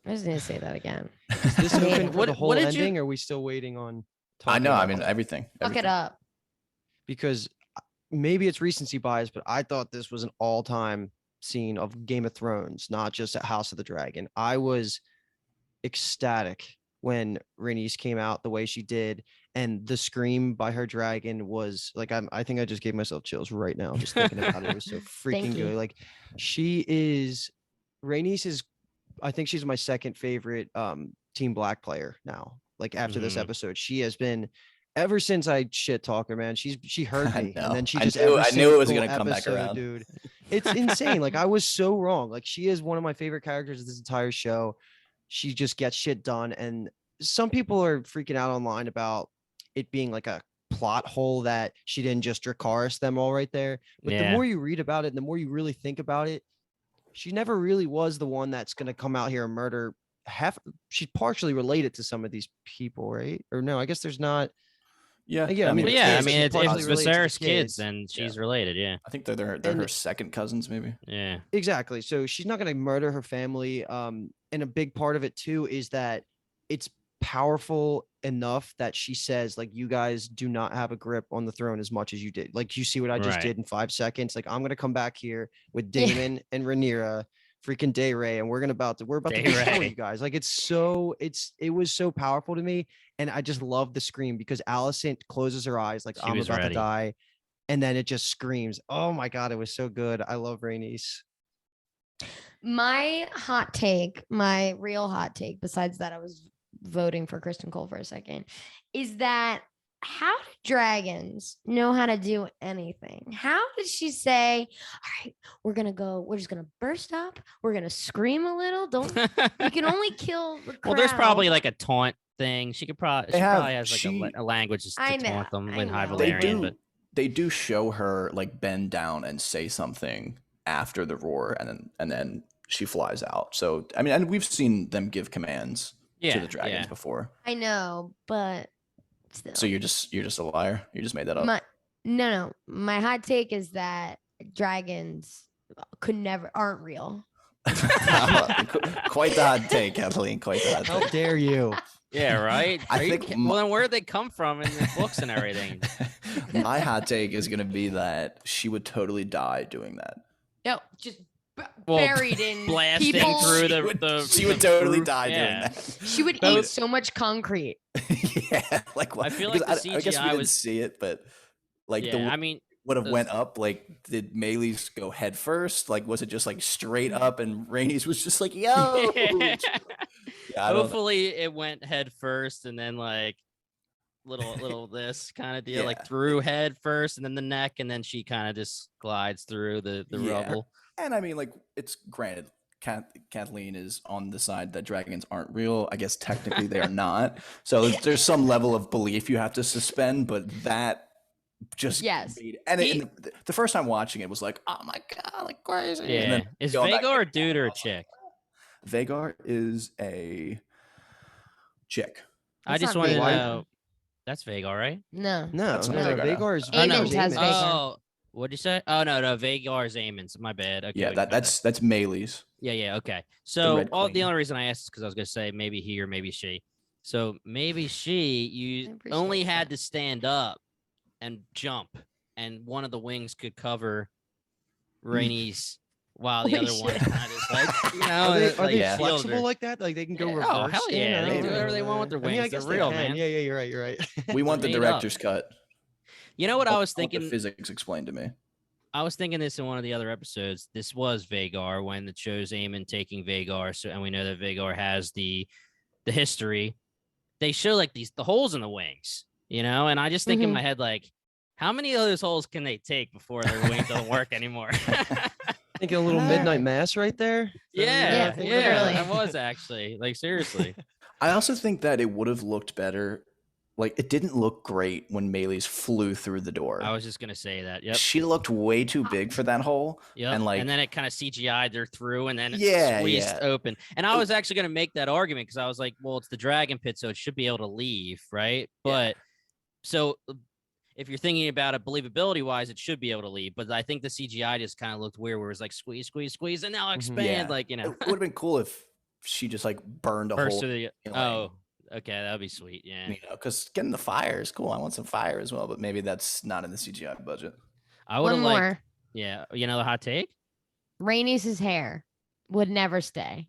I just need to say that again. Is this open for the whole ending, or are we still waiting on? I know. I mean, everything. Fuck it up. Because maybe it's recency bias, but I thought this was an all-time scene of Game of Thrones, not just at House of the Dragon. I was ecstatic when Rhaenys came out the way she did, and the scream by her dragon was like, I think I just gave myself chills right now just thinking about it. It was so freaking good. Like, Rhaenys is, I think she's my second favorite Team Black player now. Like after this episode, she has been, ever since I shit talk her, man. She heard me, and then she just I knew it was gonna come back around, dude. It's insane. Like I was so wrong. Like she is one of my favorite characters of this entire show. She just gets shit done, and some people are freaking out online about it being like a plot hole that she didn't just Dracarys them all right there. But the more you read about it, and the more you really think about it, she never really was the one that's going to come out here and murder she's partially related to some of these people, right? Or no, I guess there's not. Yeah. I mean, if Viserys kids, then she's related. Yeah. I think they're her second cousins, maybe. Yeah. Exactly. So she's not going to murder her family. And a big part of it too is that it's powerful enough that she says, like, you guys do not have a grip on the throne as much as you did. Like, you see what I just did in 5 seconds. Like, I'm going to come back here with Daemon and Rhaenyra, freaking Day-Ray, and we're about to destroy you guys. Like, it was so powerful to me. And I just love the scream because Alicent closes her eyes like, I'm about to die. And then it just screams. Oh my God, it was so good. I love Rhaenys. My hot take, my real hot take, besides that I was voting for Kristen Cole for a second, is that how do dragons know how to do anything? How did she say, all right, we're just gonna burst up, we're gonna scream a little, you can only kill the crowd. Well, there's probably like a taunt thing. She probably has like a language to taunt them in High Valyrian. They do show her like bend down and say something after the roar, and then she flies out. So I mean, and we've seen them give commands to the dragons before. I know, but still. So you're just a liar. You just made that up. No. My hot take is that dragons aren't real. Quite the hot take, Kathleen. Quite the hot How take. dare you? Yeah, right. I think well, then where did they come from in the books and everything? My hot take is gonna be that she would totally die doing that. No, just Well, buried in blasting people. through She would totally roof. die doing Yeah. that. She would That eat was- so much concrete. Yeah, like what? I feel like because the I guess we CGI didn't was- see it, but like Yeah, I mean, would have those- went up. Like, did Maylee's go head first? Like, was it just like straight up, and Rainey's was just like, yo? Yeah, I don't know. hopefully it went head first and then like little this kind of deal, Yeah. like through head first and then the neck, and then she kind of just glides through the Yeah. rubble. And I mean, like, it's granted, Kathleen is on the side that dragons aren't real. I guess technically they are not. So there's some level of belief you have to suspend, but that just Yes. and the first time watching it was like, oh my god, like crazy. Yeah. And then Is going back Vagar a to dude or a I was like, chick? Vagar is a chick. I That's just not wanted to Vagar. know. That's Vagar, right? No. No, That's not no, Vagar. Vagar's Oh, no, Vagar's has Aemon. Vagar. Oh, what'd you say? Oh no, Vagar's Aemon's. My bad. Okay, Yeah, we got that's Maylee's. Yeah, okay. So Red the Queen. only reason I asked is because I was gonna say maybe he or maybe she. So maybe she, I you appreciate only had that. to stand up and jump, and one of the wings could cover Rainey's, while the Holy other one shit. kind of just like, you know, Are they, like, are they yeah. shield flexible her. like that? Like they can go Yeah, reverse? oh, hell yeah, in? they I can do don't whatever know. they want with their I mean, I wings. guess They're they real, can. man. Yeah, you're right. You're right. We want the made up. director's cut. You know what I I was want the thinking? physics explained to me. I was thinking this in one of the other episodes. This was Vagar when it shows Aemon taking Vagar, so and we know that Vagar has the history. They show like the holes in the wings, you know, and I just think in Mhm. my head like, how many of those holes can they take before their wing doesn't work anymore? Thinking a little midnight mass right there. yeah, Yeah, yeah, literally. that was actually like seriously. I also think that it would have looked better. Like, it didn't look great when Maylee's flew through the door. I was just gonna say that. Yep. She looked way too big for that hole. Yep. And, like- and then it kind of CGI'd her through and then it Yeah, squeezed yeah. open. And I was actually going to make that argument because I was like, well, it's the dragon pit, so it should be able to leave, right? Yeah. But so if you're thinking about it believability wise, it should be able to leave. But I think the CGI just kind of looked weird where it was like squeeze, squeeze, squeeze, and now expand. Yeah. Like, you It know, would have been cool if she just like burned a burst hole. through the. you know, Oh, okay. That would be sweet. Yeah. You know, because getting the fire is cool. I want some fire as well, but maybe that's not in the CGI budget. I would One have liked. more. Yeah. You know, the hot take? Rainey's hair would never stay.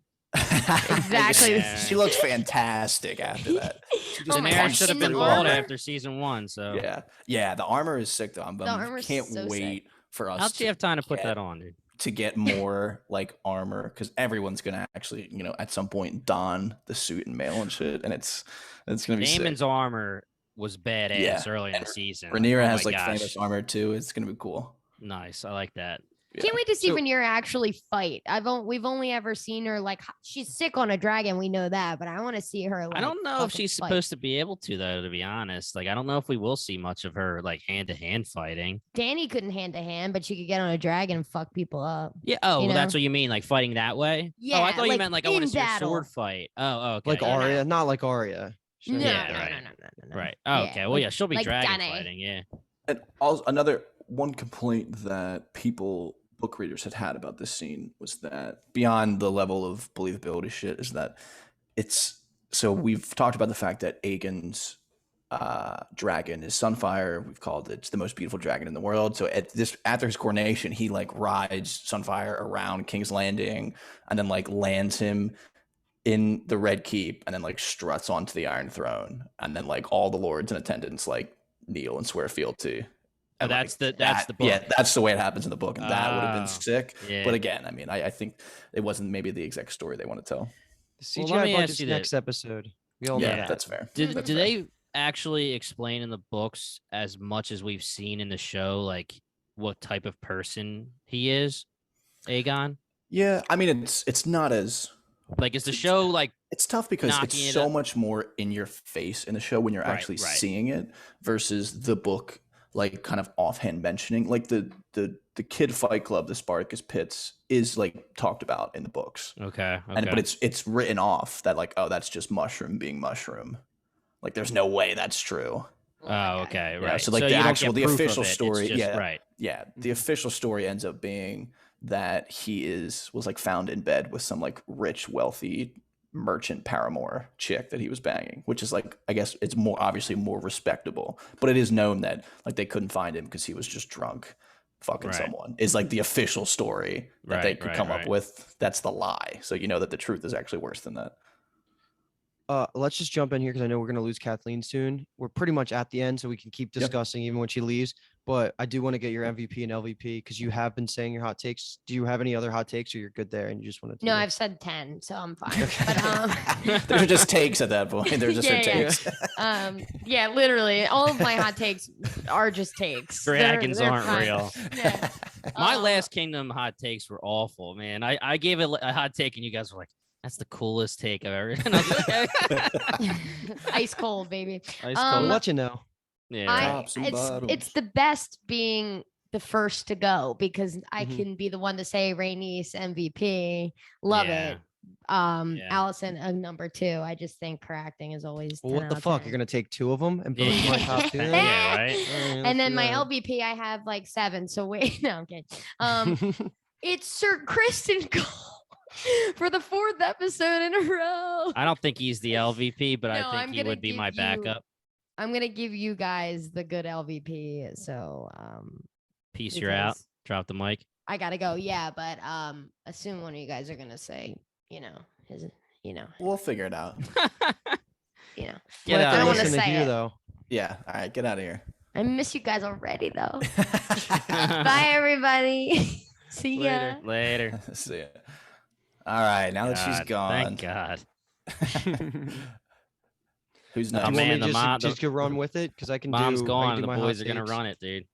Exactly. Yeah. She looked fantastic after that. She just Oh my Daenerys gosh, should have in the been bald armor? after season 1. So Yeah, yeah. The armor is sick though. I armor's can't so sick. wait for us how'd she have time to put get- that on, dude? to get more like armor because everyone's gonna actually, you know, at some point don the suit and mail and shit, and it's gonna be Damon's sick. armor was badass Yeah, early in and the season. Rhaenyra Oh has my like gosh. famous armor too. It's gonna be cool. Nice. I like that. Can't wait to see So- Rhaenyra actually fight. We've only ever seen her like she's sick on a dragon. We know that, but I want to see her. Like, I don't know if fucking she's fight. supposed to be able to, though, to be honest. Like, I don't know if we will see much of her, like, hand-to-hand fighting. Danny couldn't hand to hand, but she could get on a dragon and fuck people up. Yeah. Oh, You well, that's know? what you mean, like, fighting that way? Oh, I Yeah, thought you like, meant, like, I want to in see a battle. sword fight. Oh, okay. Like yeah, Arya, not like Arya. No, Yeah, no, right. no, no, no, no. Right. Oh, Yeah, okay. Well, like- yeah, she'll be like dragon Danae. fighting, yeah. And also another one complaint that book readers had about this scene was that beyond the level of believability shit is that so we've talked about the fact that Aegon's dragon is Sunfire. We've called it the most beautiful dragon in the world. So after his coronation, he like rides Sunfire around King's Landing and then like lands him in the Red Keep and then like struts onto the Iron Throne. And then like all the lords in attendance like kneel and swear fealty. Oh, And, that's like, the book. Yeah, that's the way it happens in the book, and that would have Oh, been sick. yeah. But again, I mean, I think it wasn't maybe the exact story they want to tell. The Well, CGI let me ask budget's you next episode. We all know Yeah, that. that's fair. Do That's fair. they actually explain in the books as much as we've seen in the show, like, what type of person he is, Aegon? Yeah, I mean, it's not as Like, is the show, like, it's tough because it's Knocking it so up. much more in your face in the show when you're Right, actually right. seeing it versus the book. like kind of offhand mentioning, like the kid fight club, the Spartacus Pits, is like talked about in the books, Okay. and but Okay. it's written off that like, oh, that's just Mushroom being Mushroom. Like there's no way that's true. Oh my Oh, God. okay. Yeah, Right. so like you the don't actual get the proof of official it, it's story, just- yeah, Right. yeah, the official story ends up being that he was like found in bed with some like rich, wealthy merchant paramour chick that he was banging, which is like, I guess it's more obviously more respectable, but it is known that like they couldn't find him because he was just drunk fucking Right. someone, is like the official story that they Right, could right, come up right. with. That's the lie. So you know that the truth is actually worse than that. Let's just jump in here because I know we're gonna lose Kathleen soon. We're pretty much at the end, so we can keep Yep. discussing even when she leaves. But I do want to get your MVP and LVP because you have been saying your hot takes. Do you have any other hot takes, or you're good there and you just want to? No, I've said 10, so I'm fine. Okay. But They're just takes at that point. They're just her Yeah, yeah. takes. yeah, literally, all of my hot takes are just takes. Dragons They're aren't fine. real. Yeah. My Um, Last Kingdom hot takes were awful, man. I gave it a hot take, and you guys were like, "That's the coolest take I've ever." And I was like, okay. Ice cold, baby. Ice We'll Um, let you know. Yeah. I Right. Tops and it's bottoms. the best being the first to go because I Mhm. can be the one to say Rainice MVP. Love Yeah. it. Yeah. Allison number 2. I just think her acting is always. Well, 10 what the out of fuck? 10. You're gonna take 2 of them and put them in my top 2? Then? Yeah, right? All right, let's And then do my that. LVP, I have like 7. So wait, no, I'm kidding. It's Sir Kristen Cole for the 4th episode in a row. I don't think he's the LVP, but No, I think I'm he gonna would be give my you- backup. I'm gonna give you guys the good LVP. So Peace, you're out. because Drop the mic. I gotta go. Yeah, but assume one of you guys are gonna say, his, We'll figure it out. Get We'll have out to I don't wanna listen to say hear it. though. Yeah. All right. Get out of here. I miss you guys already though. Bye everybody. See ya. Later. See ya. All right. Now that she's God, gone, Thank God. who's Do next? you man, want me the to mom- just go run with it? Because I can Mom's do. I gone, can do and the my boys hot are gonna takes. run it, dude.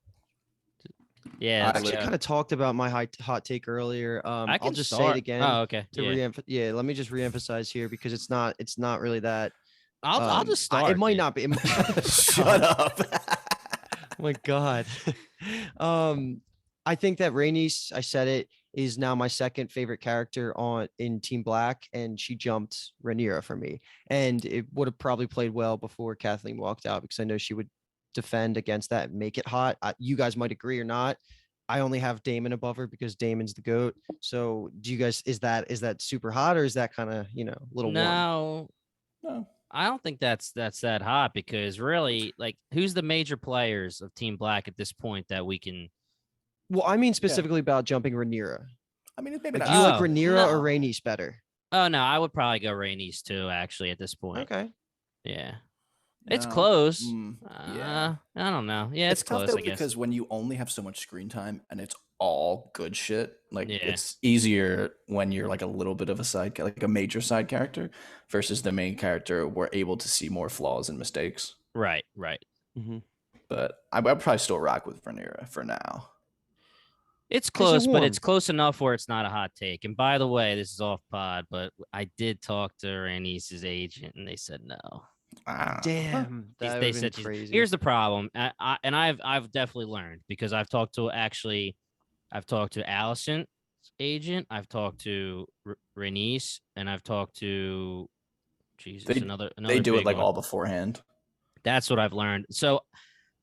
Yeah, I I let's actually go. kind of talked about my hot take earlier. I I'll can just say start. it again Oh, okay. to Yeah. yeah. Let me just reemphasize here because it's not really that. I'll just start. It might dude. not be. Shut up. Oh my god. I think that Rhaenys, I said it, is now my second favorite character in Team Black, and she jumped Rhaenyra for me. And it would have probably played well before Kathleen walked out because I know she would defend against that and make it hot. You guys might agree or not. I only have Daemon above her because Daemon's the GOAT. So do you guys is that super hot or is that kind of, a little warm? No, No. I don't think that's that hot because really, like, who's the major players of Team Black at this point that we can? Well, I mean specifically about jumping Rhaenyra. I mean, it's maybe Like, not. do you like Oh, Rhaenyra or no. Rhaenys better? Oh no, I would probably go Rhaenys too. Actually, at this point, Okay. yeah, it's No. close. Yeah. I don't know. Yeah, it's tough close. though I guess. because when you only have so much screen time and it's all good shit, like Yeah. it's easier when you're like a little bit of a like a major side character versus the main character. We're able to see more flaws and mistakes. Right. Mm-hmm. But I'd probably still rock with Rhaenyra for now. It's 'Cause you're close, but it's warm. close enough where it's not a hot take. And by the way, this is off pod, but I did talk to Rhaenys' agent, and they said no. Ah. Damn, They that would said been she's- crazy. Here's the problem, and I've definitely learned because I've talked to Allison's agent, I've talked to Rhaenys, and I've talked to Jesus, They- another They do big it like one. all beforehand. That's what I've learned. So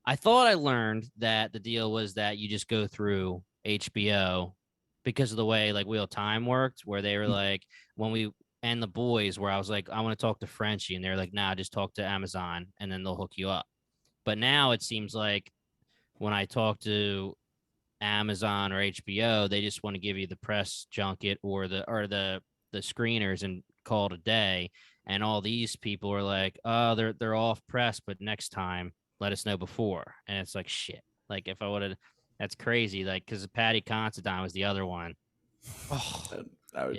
I thought I learned that the deal was that you just go through HBO because of the way like Wheel of Time worked, where they were like, when we and the boys, where I was like, I want to talk to Frenchie, and they're like, nah, just talk to Amazon and then they'll hook you up. But now it seems like when I talk to Amazon or HBO, they just want to give you the press junket or the screeners and call it a day. And all these people are like, oh, they're off press, but next time let us know before. And it's like shit. Like if I would have, that's crazy. Like because Patty Considine was the other one. Oh, I would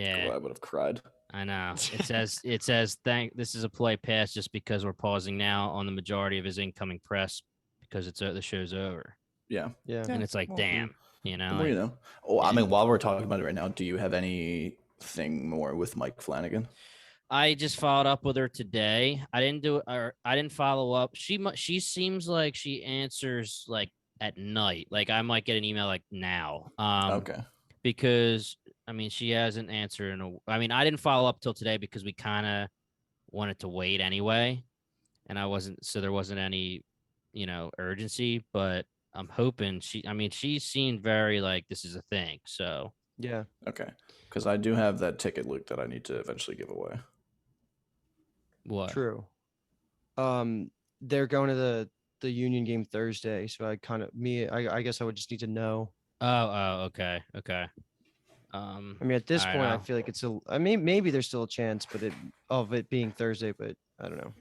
have cried. I know. It says this is a play pass just because we're pausing now on the majority of his incoming press because the show's over. Yeah. yeah. And it's like, well, damn, you know. The more like- you know. Oh, I yeah. mean, while we're talking about it right now, do you have anything more with Mike Flanagan? I just followed up with her today. I didn't follow up. She seems like she answers like at night. Like I might get an email like now. Okay. Because I mean she hasn't answered I mean I didn't follow up till today because we kind of wanted to wait anyway, and there wasn't any, urgency. But I'm hoping she seemed very like this is a thing. So Yeah. Okay. Because I do have that ticket, Luke, that I need to eventually give away. what? True. They're going to the Union game Thursday, so I guess I would just need to know. Okay. I mean, at this all right, point, I feel like I mean, maybe there's still a chance, but it being Thursday, but I don't know.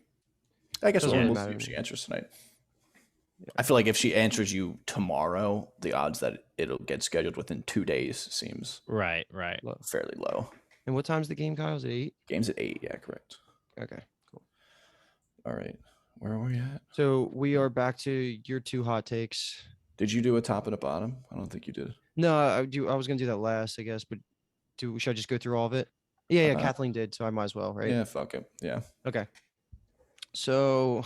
I guess Doesn't we'll really see matter if to she me. answers tonight. I feel like if she answers you tomorrow, the odds that it'll get scheduled within 2 days seems right. fairly low. And what time's the game, Kyle? Is it 8? Game's at 8, yeah, correct. Okay, cool. All right. Where are we at? So we are back to your 2 hot takes. Did you do a top and a bottom? I don't think you did. No, I was gonna do that last, I guess, but should I just go through all of it? Yeah, Kathleen did, so I might as well, right? Yeah, fuck it. Yeah. Okay. So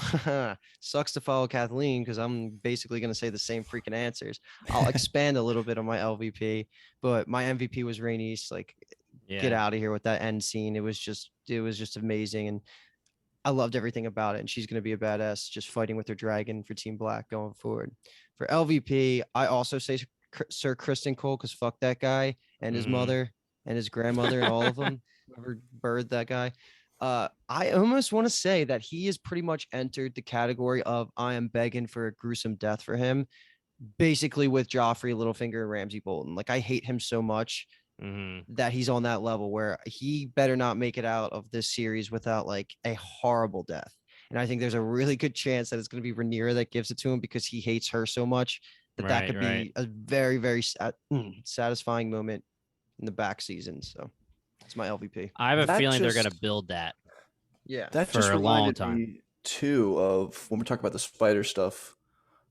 sucks to follow Kathleen because I'm basically going to say the same freaking answers. I'll expand a little bit on my LVP, but my MVP was Rhaenys. Like, get out of here with that end scene. It was just amazing, and I loved everything about it. And she's going to be a badass, just fighting with her dragon for Team Black going forward. For LVP, I also say Sir Kristen Cole because fuck that guy and his mother and his grandmother and all of them. Whoever birthed that guy. I almost want to say that he has pretty much entered the category of I am begging for a gruesome death for him, basically with Joffrey, Littlefinger, and Ramsay Bolton. Like I hate him so much that he's on that level where he better not make it out of this series without like a horrible death. And I think there's a really good chance that it's going to be Rhaenyra that gives it to him because he hates her so much that could be a very, very satisfying moment in the back season. So it's my LVP. I have a feeling they're going to build that. Yeah. That for just a long reminded time. me too of when we're talking about the spider stuff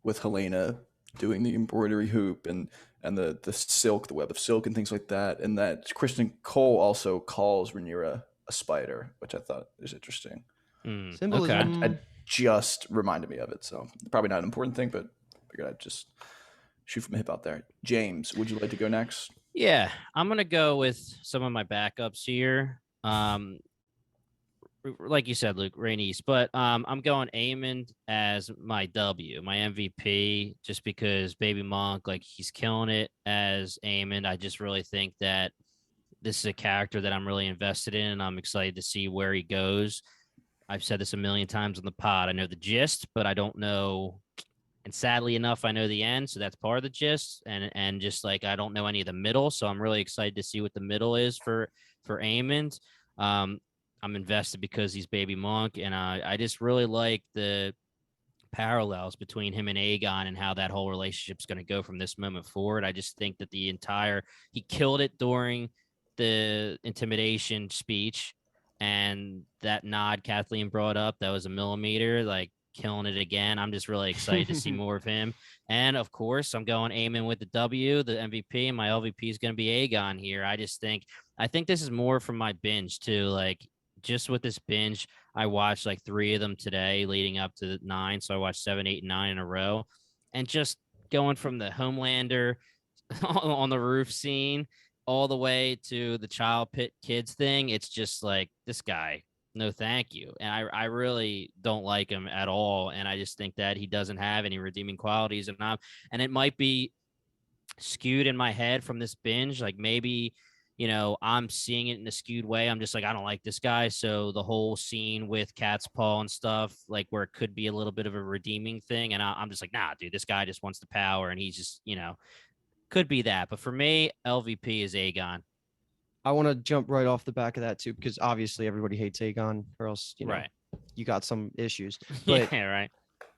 with Helena doing the embroidery hoop and the silk, the web of silk and things like that. And that Kristen Cole also calls Rhaenyra a spider, which I thought is interesting. Symbolism. It just reminded me of it. So probably not an important thing, but I figured I'd just shoot from the hip out there. James, would you like to go next? Yeah, I'm gonna go with some of my backups here. Like you said, Luke, Rhaenys, but I'm going Aemond as my W, my MVP, just because Baby Monk, like he's killing it as Aemond. I just really think that this is a character that I'm really invested in, and I'm excited to see where he goes. I've said this a million times on the pod. I know the gist, but I don't know. And sadly enough, I know the end, so that's part of the gist. And just like I don't know any of the middle, so I'm really excited to see what the middle is for Aemond. I'm invested because he's Baby Monk, and I just really like the parallels between him and Aegon and how that whole relationship's going to go from this moment forward. I just think that he killed it during the intimidation speech, and that nod Kathleen brought up, that was a millimeter, like killing it again. I'm just really excited to see more of him. And of course, I'm going Aemon with the W, the MVP, and my LVP is going to be Aegon here. I think this is more from my binge too. Like just with this binge, I watched like 3 of them today leading up to 9. So I watched 7, 8, and 9 in a row. And just going from the Homelander on the roof scene all the way to the child pit kids thing, it's just like this guy, no thank you. And I really don't like him at all. And I just think that he doesn't have any redeeming qualities. And it might be skewed in my head from this binge. Like maybe, I'm seeing it in a skewed way. I'm just like, I don't like this guy. So the whole scene with Cat's Paw and stuff, like where it could be a little bit of a redeeming thing. And I'm just like, nah, dude, this guy just wants the power. And he's just, could be that. But for me, LVP is Aegon. I want to jump right off the back of that too, because obviously everybody hates Aegon, or else you got some issues. But yeah, right.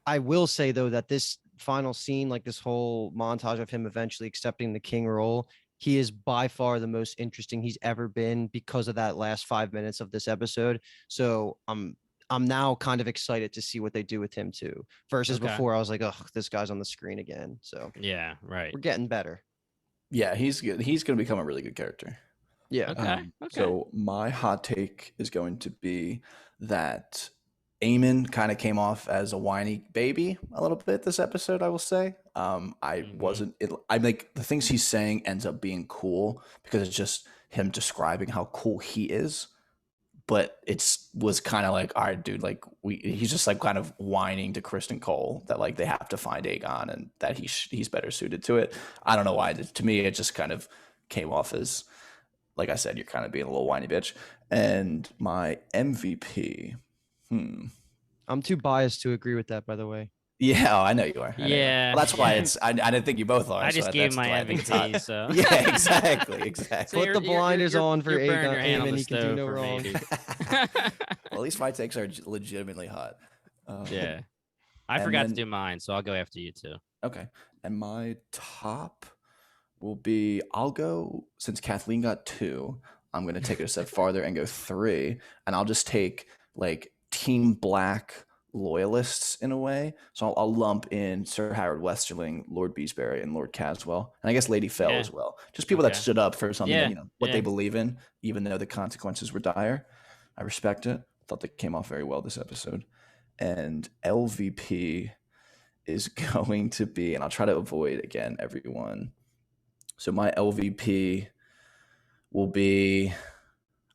I will say though that this final scene, like this whole montage of him eventually accepting the king role, he is by far the most interesting he's ever been because of that last 5 minutes of this episode. So I'm now kind of excited to see what they do with him too. Versus before, I was like, oh, this guy's on the screen again. So yeah, right. We're getting better. Yeah, he's good. He's going to become a really good character. Yeah. Okay. So my hot take is going to be that Eamon kind of came off as a whiny baby a little bit this episode, I will say. I like the things he's saying ends up being cool because it's just him describing how cool he is. But was kind of like, all right, dude, like he's just like kind of whining to Kristen Cole that like they have to find Aegon and that he's better suited to it. I don't know why. To me, it just kind of came off as, like I said, you're kind of being a little whiny bitch. And my MVP, I'm too biased to agree with that, by the way. yeah, I know you are. Yeah, Well, that's why yeah. I didn't think you both are. I just gave that's my why I think it's hot. MVP. So Yeah, exactly. So Put the blinders on for you're burning your hand on Aegon. the He can do stove no for me, wrong. dude. Well, at least my takes are legitimately hot. Yeah, I and forgot to then- do mine, so I'll go after you too. Okay. And my top will be, I'll go, since Kathleen got 2, I'm going to take it a step farther and go 3. And I'll just take like Team Black loyalists in a way. So I'll lump in Sir Howard Westerling, Lord Beesbury, and Lord Caswell. And I guess Lady Fell Yeah. as well. Just people that Okay. stood up for something, Yeah, that, you know, what yeah. they believe in, even though the consequences were dire. I respect it. Thought they came off very well this episode. And LVP is going to be, and I'll try to avoid again everyone. So my LVP will be,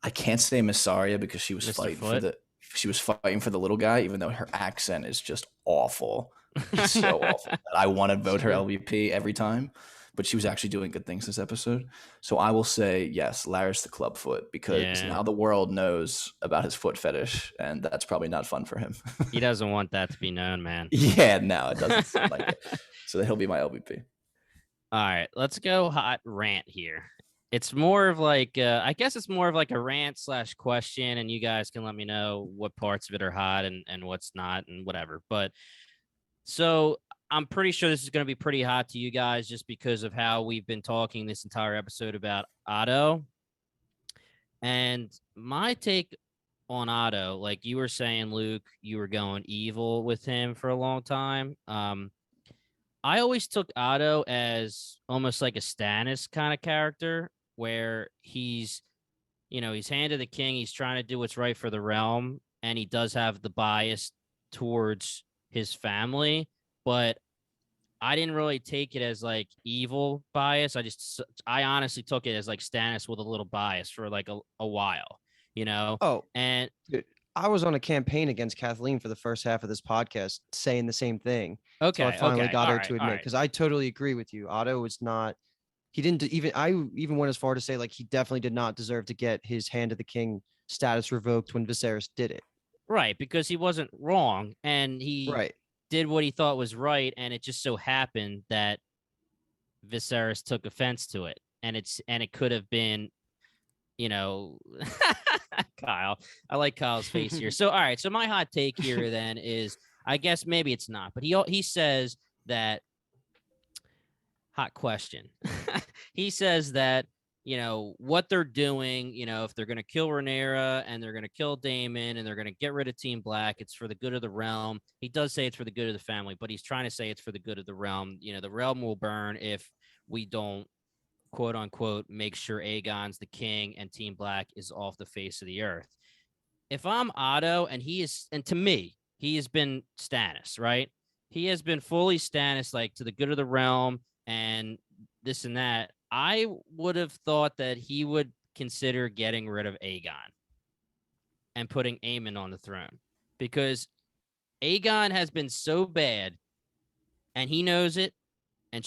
I can't say Massaria because she was Mr. fighting Foot? for the little guy, even though her accent is just awful. It's so awful. I want to vote her LVP every time, but she was actually doing good things this episode. So I will say yes, Laris the Clubfoot, because Yeah. now the world knows about his foot fetish, and that's probably not fun for him. He doesn't want that to be known, man. Yeah, no, it doesn't seem like it. So he'll be my LVP. All right, let's go hot rant here. It's more of like, I guess it's more of like a rant / question, and you guys can let me know what parts of it are hot and what's not and whatever. But so I'm pretty sure this is going to be pretty hot to you guys just because of how we've been talking this entire episode about Otto. And my take on Otto, like you were saying, Luke, you were going evil with him for a long time. I always took Otto as almost like a Stannis kind of character where he's hand of the king. He's trying to do what's right for the realm. And he does have the bias towards his family, but I didn't really take it as like evil bias. I honestly took it as like Stannis with a little bias for like a while, Oh, and dude, I was on a campaign against Kathleen for the first half of this podcast saying the same thing. okay, So I finally got all her right, to all admit, right. because I totally agree with you. Otto is not, he didn't even, I even went as far to say like he definitely did not deserve to get his Hand of the King status revoked when Viserys did it. Right, because he wasn't wrong and he Right. did what he thought was right, and it just so happened that Viserys took offense to it, and it could have been, Kyle. I like Kyle's face here. So all right, so my hot take here then is, I guess maybe it's not, but he says that, hot question. He says that, what they're doing, if they're going to kill Rhaenyra and they're going to kill Daemon and they're going to get rid of Team Black, it's for the good of the realm. He does say it's for the good of the family, but he's trying to say it's for the good of the realm. The realm will burn if we don't, quote unquote, make sure Aegon's the king and Team Black is off the face of the earth. If I'm Otto and to me, he has been Stannis, right? He has been fully Stannis, like to the good of the realm and this and that. I would have thought that he would consider getting rid of Aegon and putting Aemon on the throne, because Aegon has been so bad, and he knows it, and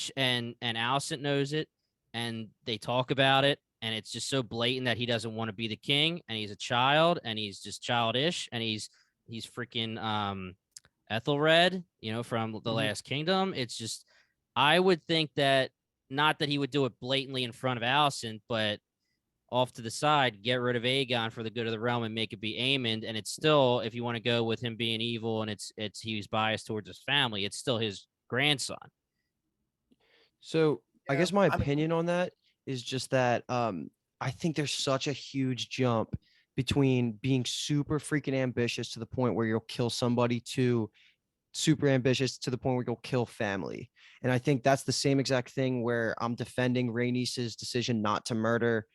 Alicent knows it, and they talk about it, and it's just so blatant that he doesn't want to be the king, and he's a child, and he's just childish, and he's freaking Ethelred, from the Last Kingdom. It's just, I would think that, not that he would do it blatantly in front of Alicent, but off to the side, get rid of Aegon for the good of the realm and make it be Aemond. And it's still, if you want to go with him being evil and it's he's biased towards his family, it's still his grandson. So I Yeah, guess my I mean- opinion on that is just that I think there's such a huge jump between being super freaking ambitious to the point where you'll kill somebody to super ambitious to the point where you'll kill family. And I think that's the same exact thing where I'm defending Rhaenys's decision not to murder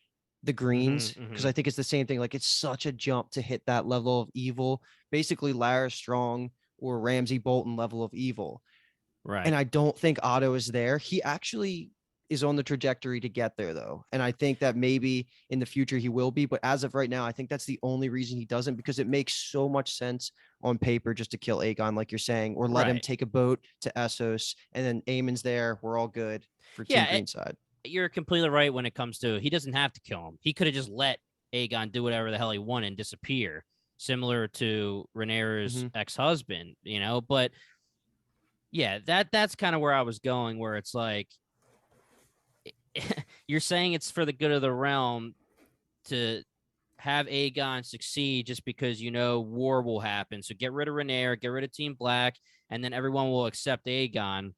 the greens, because mhm. I think it's the same thing. Like it's such a jump to hit that level of evil, basically Lara Strong or Ramsay Bolton level of evil. Right. And I don't think Otto is there. He actually is on the trajectory to get there, though. And I think that maybe in the future he will be. But as of right now, I think that's the only reason he doesn't, because it makes so much sense on paper just to kill Aegon, like you're saying, or let him Right. take a boat to Essos and then Aemon's there. We're all good for Yeah, Team Greenside. you're completely right when it comes to he doesn't have to kill him. He could have just let Aegon do whatever the hell he wanted and disappear, similar to Rhaenyra's Mhm. ex-husband, you know. But yeah, that's kind of where I was going, where it's like you're saying it's for the good of the realm to have Aegon succeed just because you know war will happen. So get rid of Rhaenyra, get rid of Team Black, and then everyone will accept Aegon.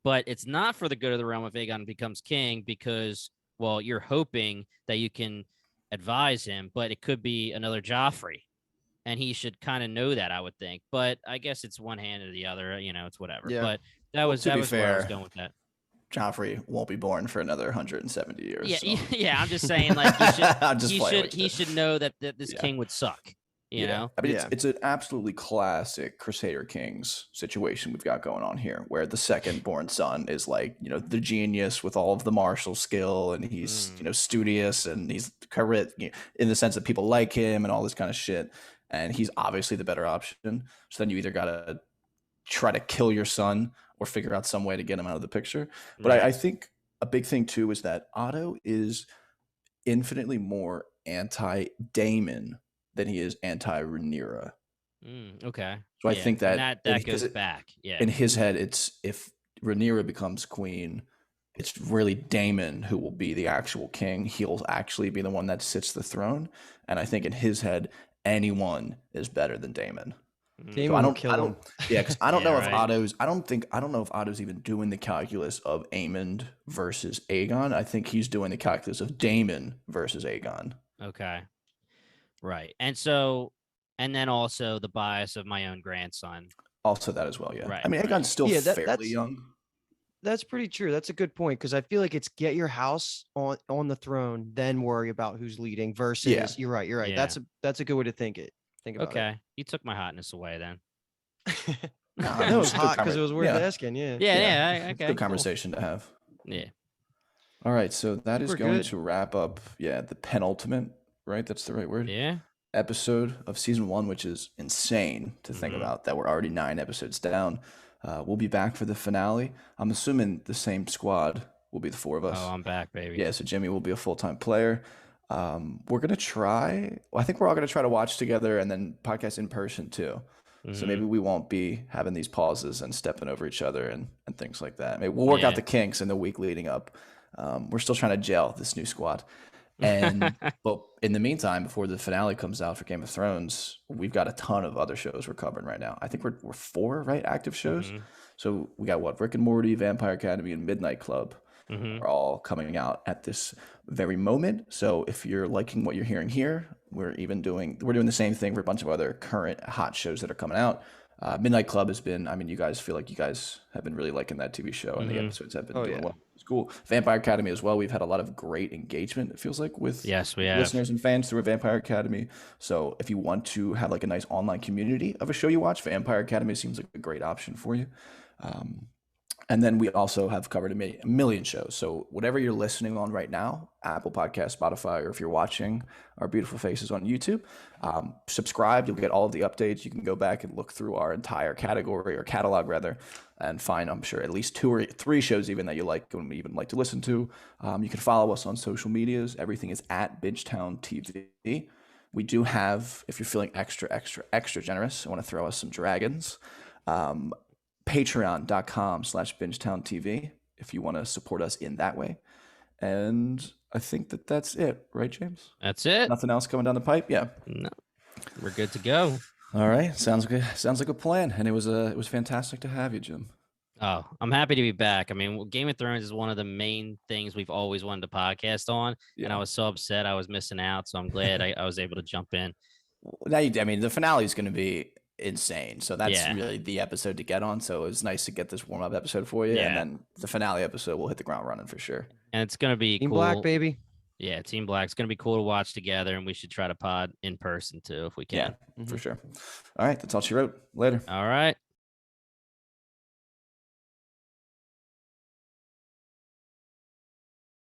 But it's not for the good of the realm if Aegon becomes king because, well, you're hoping that you can advise him, but it could be another Joffrey. And he should kind of know that, I would think. But I guess it's one hand or the other, you know, it's whatever. Yeah. But that Well, was to be where I was fair, going with that. Joffrey won't be born for another 170 years. Yeah, so. yeah. I'm just saying, like, you should, I'm just playing with he you. should know that this Yeah. king would suck. You know? I mean, Yeah. it's an absolutely classic Crusader Kings situation we've got going on here, where the second born son is like, you know, the genius with all of the martial skill, and he's, you know, studious, and he's in the sense that people like him and all this kind of shit. And he's obviously the better option. So then you either got to try to kill your son or figure out some way to get him out of the picture. But Right. I think a big thing too is that Otto is infinitely more anti-Daemon than he is anti-Rhaenyra. Okay. So I Yeah, think and that that goes back. Yeah. in his head, it's if Rhaenyra becomes queen, it's really Daemon who will be the actual king. He'll actually be the one that sits the throne. And I think in his head, anyone is better than Daemon. So Daemon will kill him. Yeah, because I don't Yeah, know right. if I don't know if Otto's even doing the calculus of Aemond versus Aegon. I think he's doing the calculus of Daemon versus Aegon. Okay. Right. And then also the bias of my own grandson. Also that as well, yeah. Right, I mean, right. Aegon's still Yeah, fairly young. that's pretty true. That's a good point, because I feel like it's get your house on the throne, then worry about who's leading. Versus, you're right. Yeah. That's a good way to think about Okay. You took my hotness away then. it. No, No, it was it's a good hot because it was worth yeah. asking. Yeah. Yeah. It's a Okay. good conversation to have. Cool. Yeah. All right, so that is We're going good. to wrap up, the penultimate, right? That's the right word. Yeah. Episode of season 1, which is insane to think Mhm. about that we're already 9 episodes down. We'll be back for the finale. I'm assuming the same squad will be the 4 of us. Oh, I'm back, baby. Yeah, so Jimmy will be a full-time player. We're gonna try. Well, I think we're all gonna try to watch together and then podcast in person too. So maybe we won't be having these pauses and stepping over each other and things like that. Maybe we'll work out Yeah. the kinks in the week leading up. We're still trying to gel this new squad. And but in the meantime, before the finale comes out for Game of Thrones, we've got a ton of other shows we're covering right now. I think we're 4 active shows. Mhm. So we got Rick and Morty, Vampire Academy, and Midnight Club Mhm. are all coming out at this very moment. So if you're liking what you're hearing here, we're doing the same thing for a bunch of other current hot shows that are coming out. Midnight Club has been, I mean, you guys feel like you guys have been really liking that TV show, and the episodes have been doing yeah. well. It's cool. Vampire Academy as well. We've had a lot of great engagement, it feels like, with Yes, we have. listeners and fans through Vampire Academy. So if you want to have like a nice online community of a show you watch, Vampire Academy seems like a great option for you. And then we also have covered a million shows. So whatever you're listening on right now, Apple Podcast, Spotify, or if you're watching our beautiful faces on YouTube, subscribe. You'll get all of the updates. You can go back and look through our entire category or catalog rather, and find, I'm sure, at least 2 or 3 shows even that you like and even like to listen to. You can follow us on social medias. Everything is at Bingetown TV. We do have, if you're feeling extra generous, I want to throw us some dragons. Patreon.com/BingetownTV if you want to support us in that way. And I think that's it, right, James? That's it. Nothing else coming down the pipe? Yeah. No. We're good to go. All right. Sounds good. Sounds like a plan. And it was fantastic to have you, Jim. Oh, I'm happy to be back. I mean, Game of Thrones is one of the main things we've always wanted to podcast on. And I was so upset I was missing out. So I'm glad I was able to jump in. Now, I mean, the finale is going to be insane. So that's Yeah. really the episode to get on. So it was nice to get this warm up episode for you. Yeah. And then the finale episode will hit the ground running for sure. And it's going to be Team cool. Black, baby. Yeah, Team Black's gonna be cool to watch together, and we should try to pod in person too if we Yeah, can. for sure. All right, that's all she wrote. Later. All right.